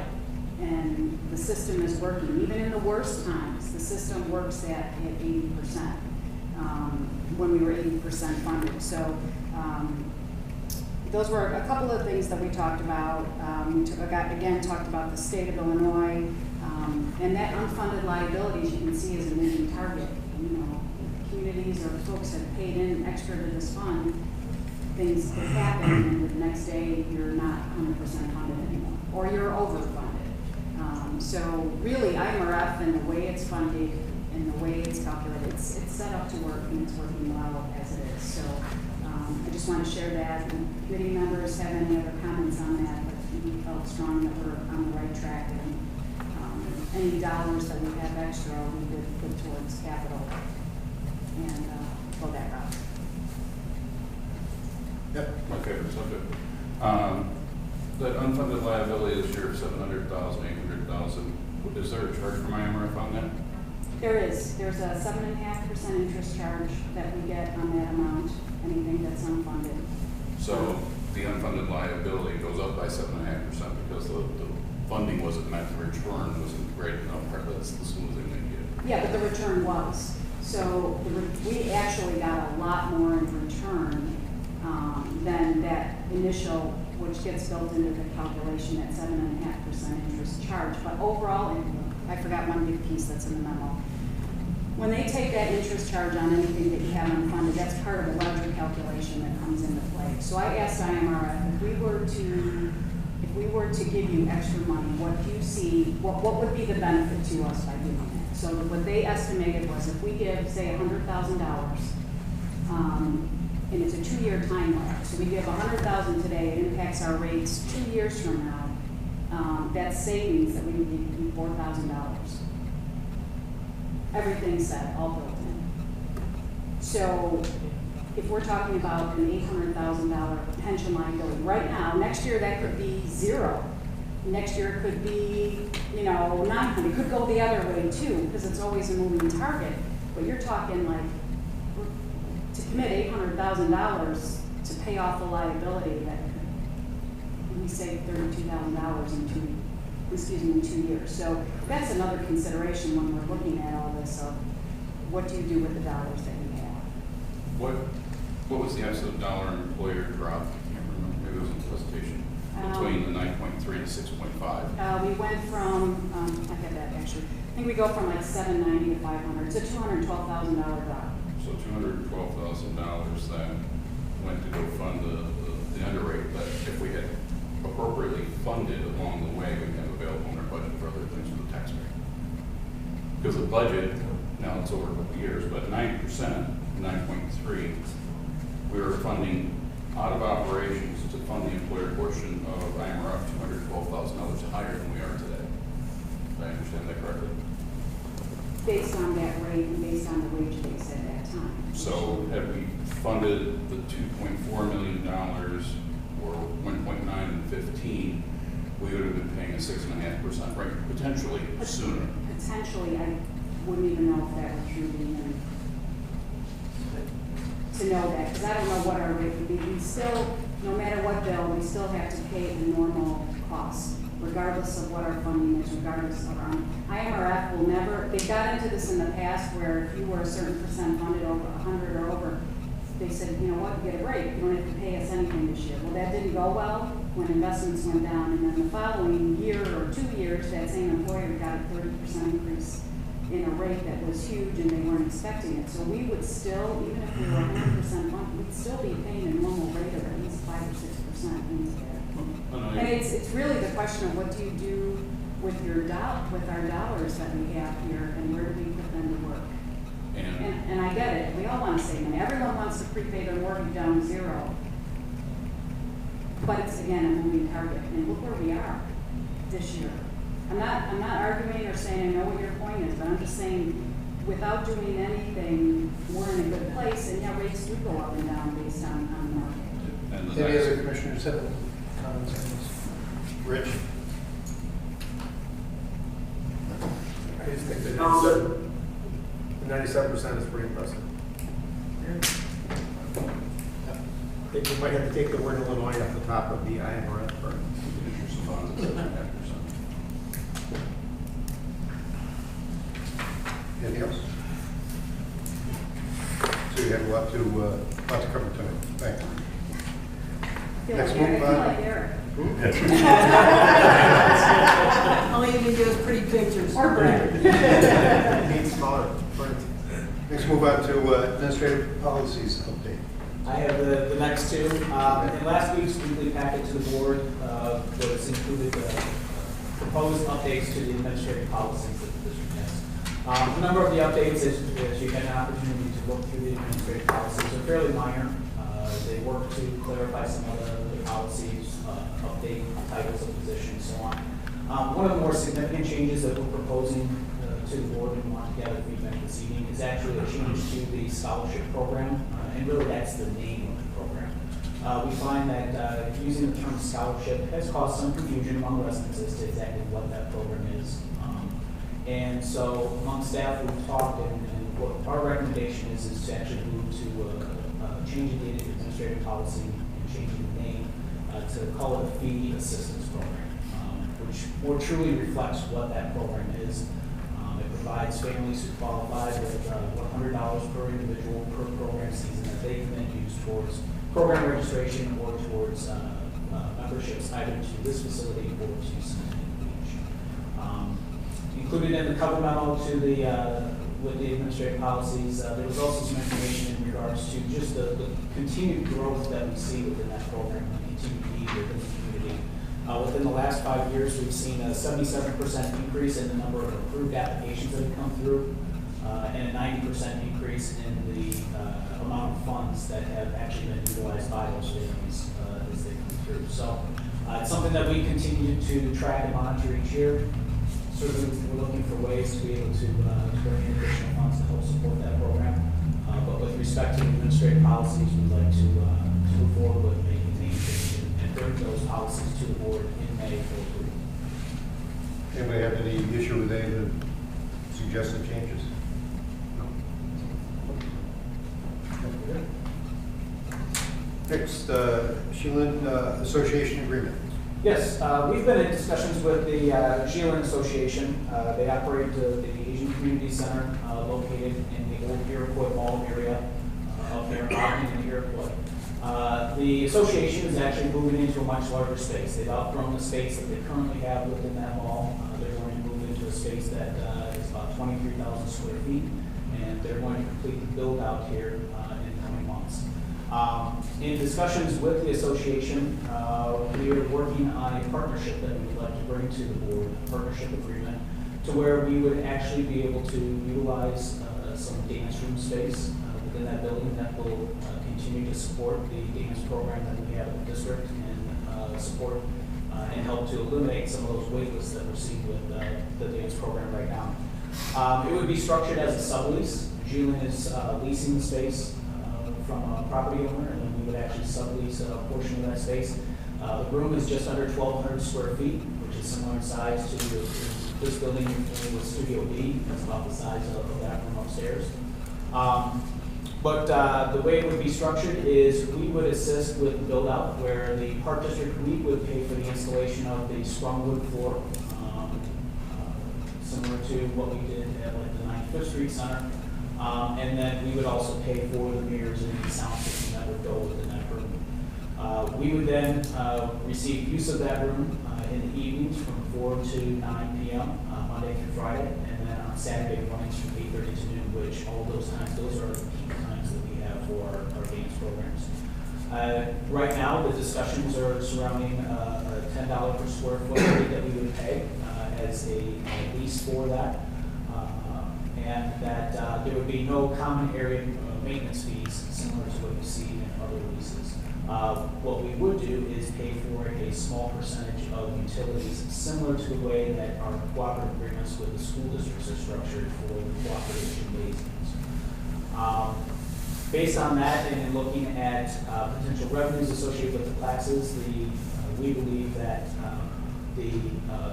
And the system is working. Even in the worst times, the system works at 80%, when we were 80% funded. So those were a couple of things that we talked about. We talked about the state of Illinois, and that unfunded liabilities you can see is a moving target. Communities or folks have paid in extra to this fund, things could happen, and the next day you're not 100% funded anymore, or you're overfunded. So really, IMRF and the way it's funded and the way it's calculated, it's set up to work, and it's working well as it is. So I just want to share that. And committee members have any other comments on that, but we felt strong that we're on the right track, and any dollars that we have extra, we would put towards capital and go that route. Yep, my favorite subject. That unfunded liability this year of $700,000, $800,000. Is there a charge from IMRF on that? There is. There's a 7.5% interest charge that we get on that amount. Anything that's unfunded. So the unfunded liability goes up by 7.5% because the funding wasn't met. The return wasn't great enough. That's the smoothing they get. Yeah, but the return was. So we actually got a lot more in return than that initial, which gets built into the calculation at 7.5% interest charge. But overall, I forgot one big piece that's in the memo. When they take that interest charge on anything that you have unfunded, that's part of a larger calculation that comes into play. So I asked IMRF, if we were to give you extra money, what do you see, what would be the benefit to us by doing that? So what they estimated was if we give, say, $100,000, and it's a 2-year time lag. So we give $100,000 today, it impacts our rates 2 years from now. That's savings that we would give you $4,000. Everything's set, all built in. So if we're talking about an $800,000 pension liability right now, next year that could be zero. Next year it could be, $900. It could go the other way too, because it's always a moving target. But you're talking like, to commit $800,000 to pay off the liability, that we save $32,000 in 2 years. So that's another consideration when we're looking at all this of what do you do with the dollars that you have. What was the absolute dollar employer drop? I can't remember. Maybe it was in the presentation. Between the 9.3 to 6.5. We went from, I have that actually. I think we go from like 790 to 500. It's a $212,000 drop. So $212,000 that went to go fund the underrate. But if we had appropriately funded along the way, we have available in our budget for other things for the taxpayer. Because the budget, now it's over a couple of years, but 9%, 9.3, we were funding out of operations to fund the employer portion of IMRF $212,000 higher than we are today. Did I understand that correctly? Based on that rate and based on the wage base at that time. So had we funded the $2.4 million or 1.9 and 15, we would have been paying a 6.5% rate, potentially sooner. Potentially, I wouldn't even know if that would truly even to know that, because I don't know what our rate would be. We still, no matter what bill, we still have to pay the normal cost, regardless of what our funding is, regardless of our, IMRF will never, they got into this in the past where if you were a certain percent funded over 100 or over, they said, you know what, you get a break, you don't have to pay us anything this year. Well, that didn't go well when investments went down, and then the following year or 2 years, that same employer got a 30% increase in a rate that was huge and they weren't expecting it. So we would still, even if we were 100% funded, we'd still be paying a normal rate of at least 5 or 6% into that. And it's really the question of what do you do with your with our dollars that we have here, and where do we put them to work? And I get it. We all want to save money. Everyone wants to prepay their mortgage down to zero. But it's, again, a moving target. And look where we are this year. I'm not arguing or saying I know what your point is, but I'm just saying without doing anything, we're in a good place, and yeah, rates do go up and down based on the market. Any other commissioners have comments on this? Rich? I just think that the 97% is pretty impressive. I think we might have to take the word Illinois off the top of the IMRF for Anything else? So you have a lot to cover tonight. Thank you. Next move on. All you can do is pretty pictures. Need smaller print. Next move on to administrative policies update. I have the next two. In last week's weekly packet to the board was included proposed updates to the administrative policies that the district has. A number of the updates, as you had an opportunity to look through the administrative policies, are fairly minor. They work to clarify some of the policies, update titles of positions, so on. One of the more significant changes that we're proposing to the board and want to gather feedback this evening is actually a change to the scholarship program, and really that's the name of the program. We find that using the term scholarship has caused some confusion among residents as to exactly what that program is. And so among staff, we've talked, and what our recommendation is to actually move to changing the administrative policy and changing the name to call it a fee assistance program, which more truly reflects what that program is. It provides families who qualify with $100 per individual per program season that they can then use towards program registration or towards memberships either to this facility or to Cincinnati Beach. Included in the cover memo to the with the administrative policies, there was also some information in regards to just the continued growth that we see within that program and continued need within the community. Within the last 5 years, we've seen a 77% increase in the number of approved applications that have come through, and a 90% increase in the amount of funds that have actually been utilized by those families as they come through. So it's something that we continue to track and monitor each year. Certainly, we're looking for ways to be able to bring in additional funds to help support that program. But with respect to administrative policies, we'd like to move forward with making the change and bring those policies to the board in May for approval. Anybody have any issue with any of the suggested changes? No. Next, Sheelan Association Agreement. Yes, we've been in discussions with the Sheelan Association. They operate the Asian Community Center located in the old Iroquois Mall area up there in Iroquois. The association is actually moving into a much larger space. They've outgrown the space that they currently have within that mall. They're going to move into a space that is about 23,000 square feet, and they're going to complete the build out here in coming months. In discussions with the association, we are working on a partnership that we would like to bring to the board, a partnership agreement, to where we would actually be able to utilize some dance room space within that building that will continue to support the dance program that we have in the district and support and help to eliminate some of those wait lists that we're seeing with the dance program right now. It would be structured as a sublease. Julian is leasing the space from a property owner, and then we would actually sublease a portion of that space. The room is just under 1,200 square feet, which is similar in size to this building with Studio B. That's about the size of that room upstairs. But the way it would be structured is we would assist with the build out, where the Park District, we would pay for the installation of the sprung wood floor, similar to what we did at like the 95th Street Center. And then we would also pay for the mirrors and the sound system that would go within that room. We would then receive use of that room in the evenings from 4 to 9 p.m. Monday through Friday, and then on Saturday mornings from 8:30 to noon, which all those times, those are the peak times that we have for our games programs. Right now, the discussions are surrounding a $10 per square foot rate that we would pay as a lease for that, and that there would be no common area maintenance fees similar to what you see in other leases. What we would do is pay for a small percentage of utilities, similar to the way that our cooperative agreements with the school districts are structured for the cooperative gymnasiums. Based on that, and in looking at potential revenues associated with the classes, we believe that the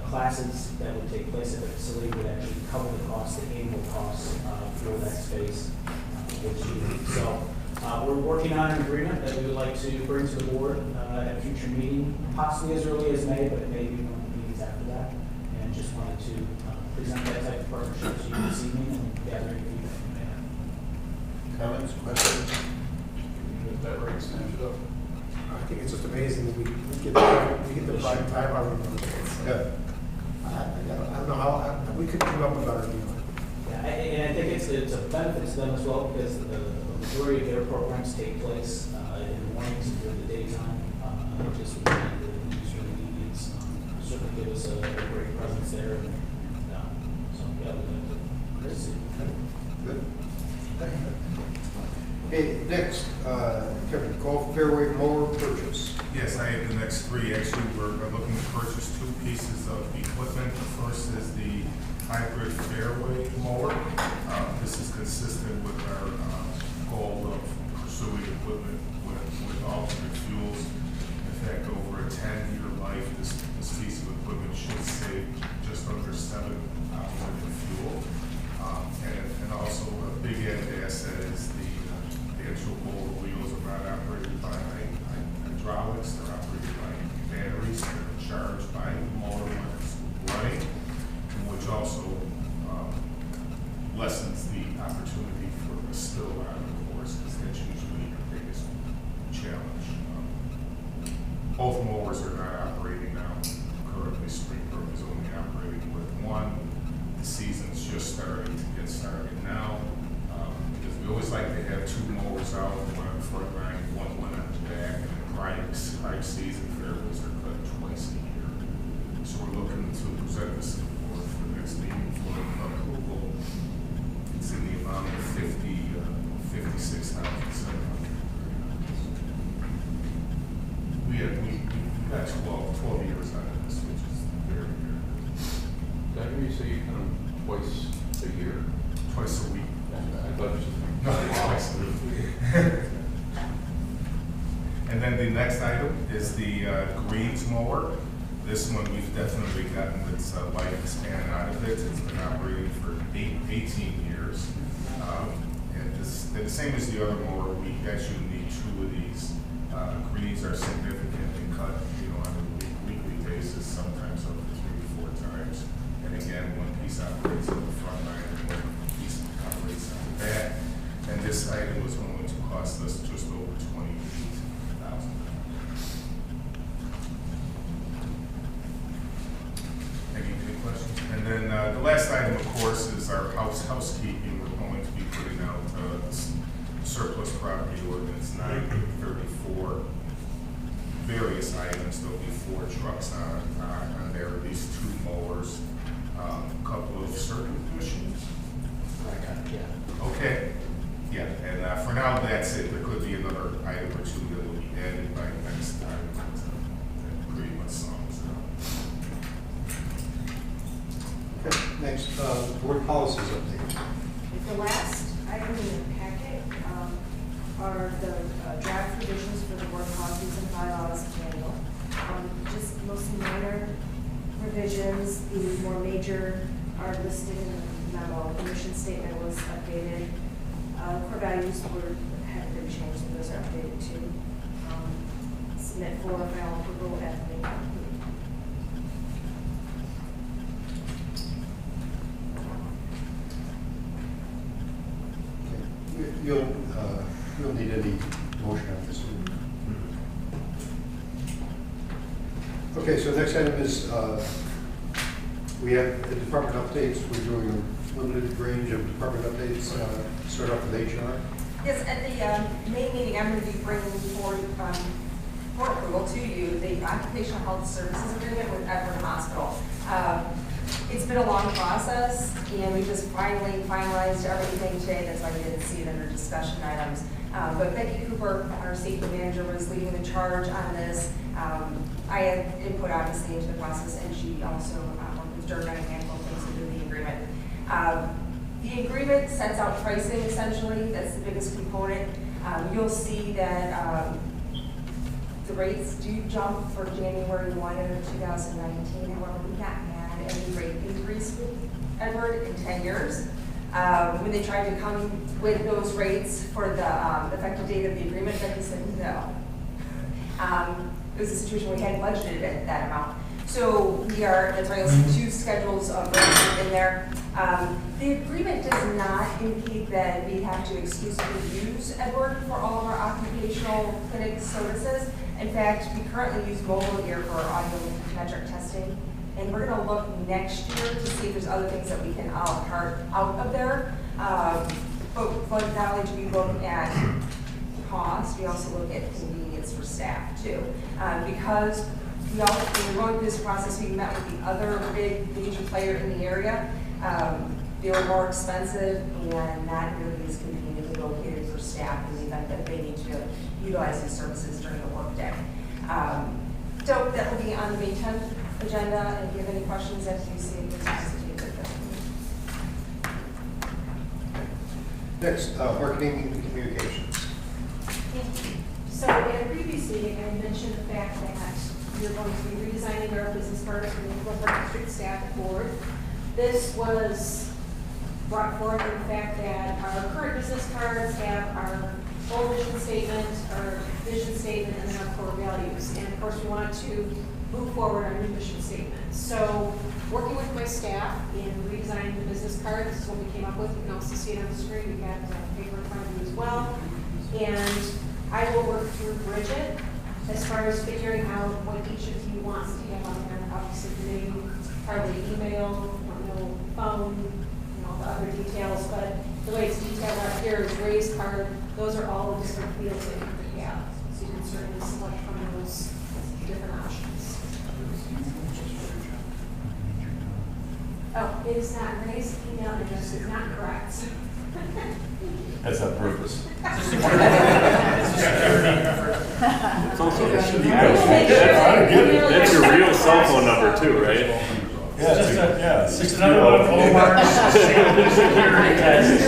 classes that would take place at the facility would actually cover the cost, the annual costs for that space. So we're working on an agreement that we would like to bring to the board at a future meeting, possibly as early as May, but maybe one of the meetings after that. And just wanted to present that type of partnership to you this evening and gather any feedback you may have. Comments, questions? Get that right, stand it up. I think it's just amazing that we get the prime time out of it. Yeah. I don't know how, we could come up with a better deal. Yeah, and I think it's a benefit to them as well, because the majority of their programs take place in the mornings and during the daytime, just with the user needs. Certainly give us a great presence there. And so, yeah, we'd like to see. Good. Okay, next, Kevin, golf fairway mower purchase. Yes, I have the next three. Actually, we're looking to purchase two pieces of equipment. The first is the hybrid fairway mower. This is consistent with our goal of pursuing equipment with alternate fuels. In fact, over a 10-year life, this piece of equipment should save just under 7 hours of fuel. And also a big added asset is the actual mower wheels are not operated by hydraulics, they're operated by batteries, they're charged by the mower when it's running, which also lessens the opportunity for a spill out of the course, because that's usually the biggest challenge. Both mowers are not operating now. Currently, Springbrook is only operating with one. The season's just starting to get started now. Because we always like to have 2 mowers out, one on the front line, one on the back, and the prime season fairways are cut twice a year. So we're looking to present this to the board for the next meeting for approval. It's in the amount of $56,700. We got 12 years out of this, which is very good. Did I hear you say you come twice a year? Twice a week. I thought you said Twice a week. And then the next item is the greens mower. This one we've definitely gotten its lifespan out of it. It's been operating for 18 years. And the same as the other mower, we actually need 2 of these. Greens are significantly cut, on a weekly basis, sometimes up to 3 or 4 times. And again, one piece operates on the front line and one piece operates on the back. And this item was going to cost us just over $28,000. Any questions? And then the last item, of course, is our housekeeping. We're going to be putting out surplus property ordinance 934. Various items. There'll be 4 trucks on there, at least 2 mowers, a couple of circuit machines. Yeah. Okay. Yeah, and Next, board policies update. The last item in the packet are the draft revisions for the board policies and bylaws manual. Just mostly minor revisions. The more major are listed in the memo. The mission statement was updated. Core values have been changed, and those are updated too. Submit for final approval at the meeting. You'll need any motion on this one. Okay, so next item is, we have the department updates. We're doing a limited range of department updates. Start off with HR. Yes, at the May meeting, I'm going to be bringing forward for approval to you the occupational health services agreement with Edward Hospital. It's been a long process, and we just finally finalized everything today. That's why we didn't see it under discussion items. But Becky Cooper, our safety manager, was leading the charge on this. I had input, obviously, into the process, and she also worked with Dirk on a handful of things to do the agreement. The agreement sets out pricing, essentially. That's the biggest component. You'll see that the rates do jump for January 1 of 2019. However, we've not had any rate increase with Edward in 10 years. When they tried to come with those rates for the effective date of the agreement, Becky said no. It was a situation we hadn't budgeted at that amount. So that's why you'll see 2 schedules of rates in there. The agreement does not indicate that we have to exclusively use Edward for all of our occupational clinic services. In fact, we currently use mobile gear for our audiometric testing. And we're going to look next year to see if there's other things that we can a la carte out of there. But not only do we look at cost, we also look at convenience for staff too. Because when we're going through this process, we met with the other big major player in the area. They were more expensive and not really as conveniently located for staff in the event that they need to utilize these services during the workday. So that will be on the May 10th agenda, and if you have any questions as you see it, please hesitate to them. Next, marketing and communications. So in a previous meeting, I mentioned the fact that we're going to be redesigning our business cards for the Naperville Park District staff board. This was brought forth in the fact that our current business cards have our goal vision statement, our vision statement, and then our core values. And of course, we wanted to move forward on our new mission statement. So working with my staff in redesigning the business card, this is what we came up with. You can also see it on the screen. We got paper in front of you as well. And I will work through Bridget as far as figuring out what each of you wants to have on there. Obviously, the name, probably email, phone, the other details, but the way it's detailed out here is raised card. Those are all the different fields that you could have. So you can certainly select from those different options. Oh, it is not raised email address is not correct. That's on purpose. It's also That's your real cell phone number too, right? Yeah, It's another one of Omar's security tests.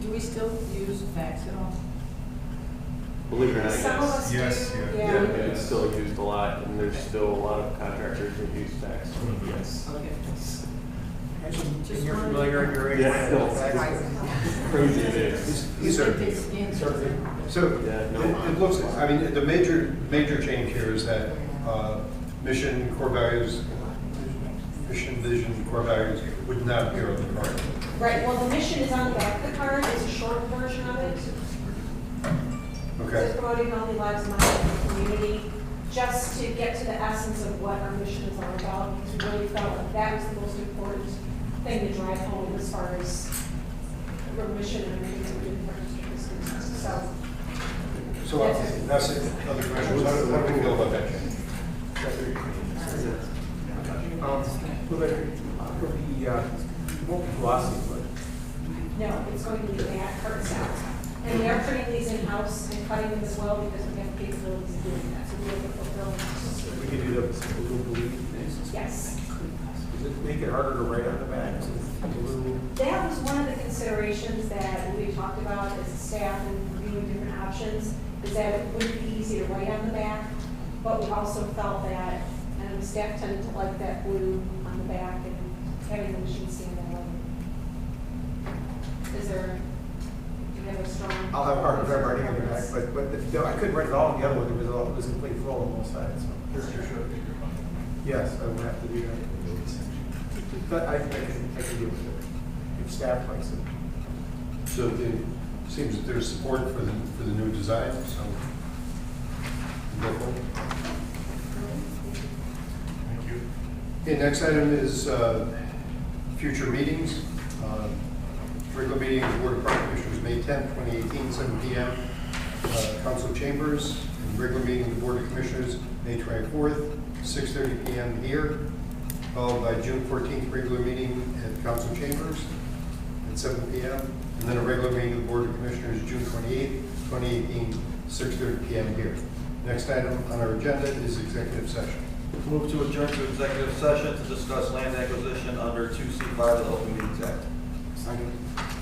Do we still use fax at all? Believe it or not, Some of us Yes, do. yeah. yeah, it's still used a lot, and there's still a lot of contractors that use fax. Yes. And you're familiar in your area. Yeah, crazy it is. These are, so Yeah, no. it looks, I mean, the major change here is that mission, core values, mission, vision, core values would not appear on the card. Right, well, the mission is on the back of the card. It's a short version of it. Okay. It's promoting healthy lives among the community, just to get to the essence of what our mission is all about, because we really felt like that was the most important thing to drive home as far as our mission and everything that we do for our district is concerned. So that's it. Other questions? How do we feel about that change? Won't be glossy, but No, it's going to be that card sound. And we are putting these in-house and cutting them as well because we have capabilities of doing that. So we have to fulfill. we can do the blue. Yes. make it harder to write on the back? Blue? That was one of the considerations that we talked about as a staff and reviewing different options, is that it wouldn't be easy to write on the back, but we also felt that, and the staff tended to like that blue on the back and having the machine stand that way. Is there, do you have a strong? I'll have a hard time writing on the back, but I couldn't write it all together with it, because it was complete flow on both sides. So. Yes, I would have to do that. But I can deal with it, if staff likes it. So it seems that there's support for the new design, so. Go for it. Thank you. Okay, next item is future meetings. Regular meeting of the Board of Park Commissioners, May 10th, 2018, 7 p.m. Council chambers. And regular meeting of the Board of Commissioners, May 24th, 6:30 p.m. here. Followed by June 14th, regular meeting at council chambers at 7 p.m. And then a regular meeting of the Board of Commissioners, June 28th, 2018, 6:30 p.m. here. Next item on our agenda is executive session. Move to adjourn to executive session to discuss land acquisition under 2C5 of the Open Meetings Act. Second.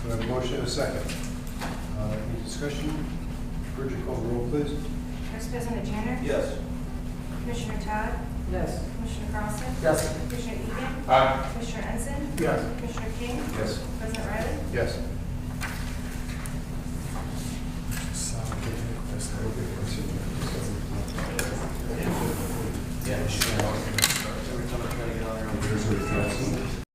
We have a motion and a second. Any discussion? Bridget, call the roll, please. Vice President Janner? Yes. Commissioner Todd? Yes. Commissioner Carlson? Yes. Commissioner Egan? Aye. Commissioner Ensign? Yes. Commissioner King? Yes. President Riley? Yes. Yeah.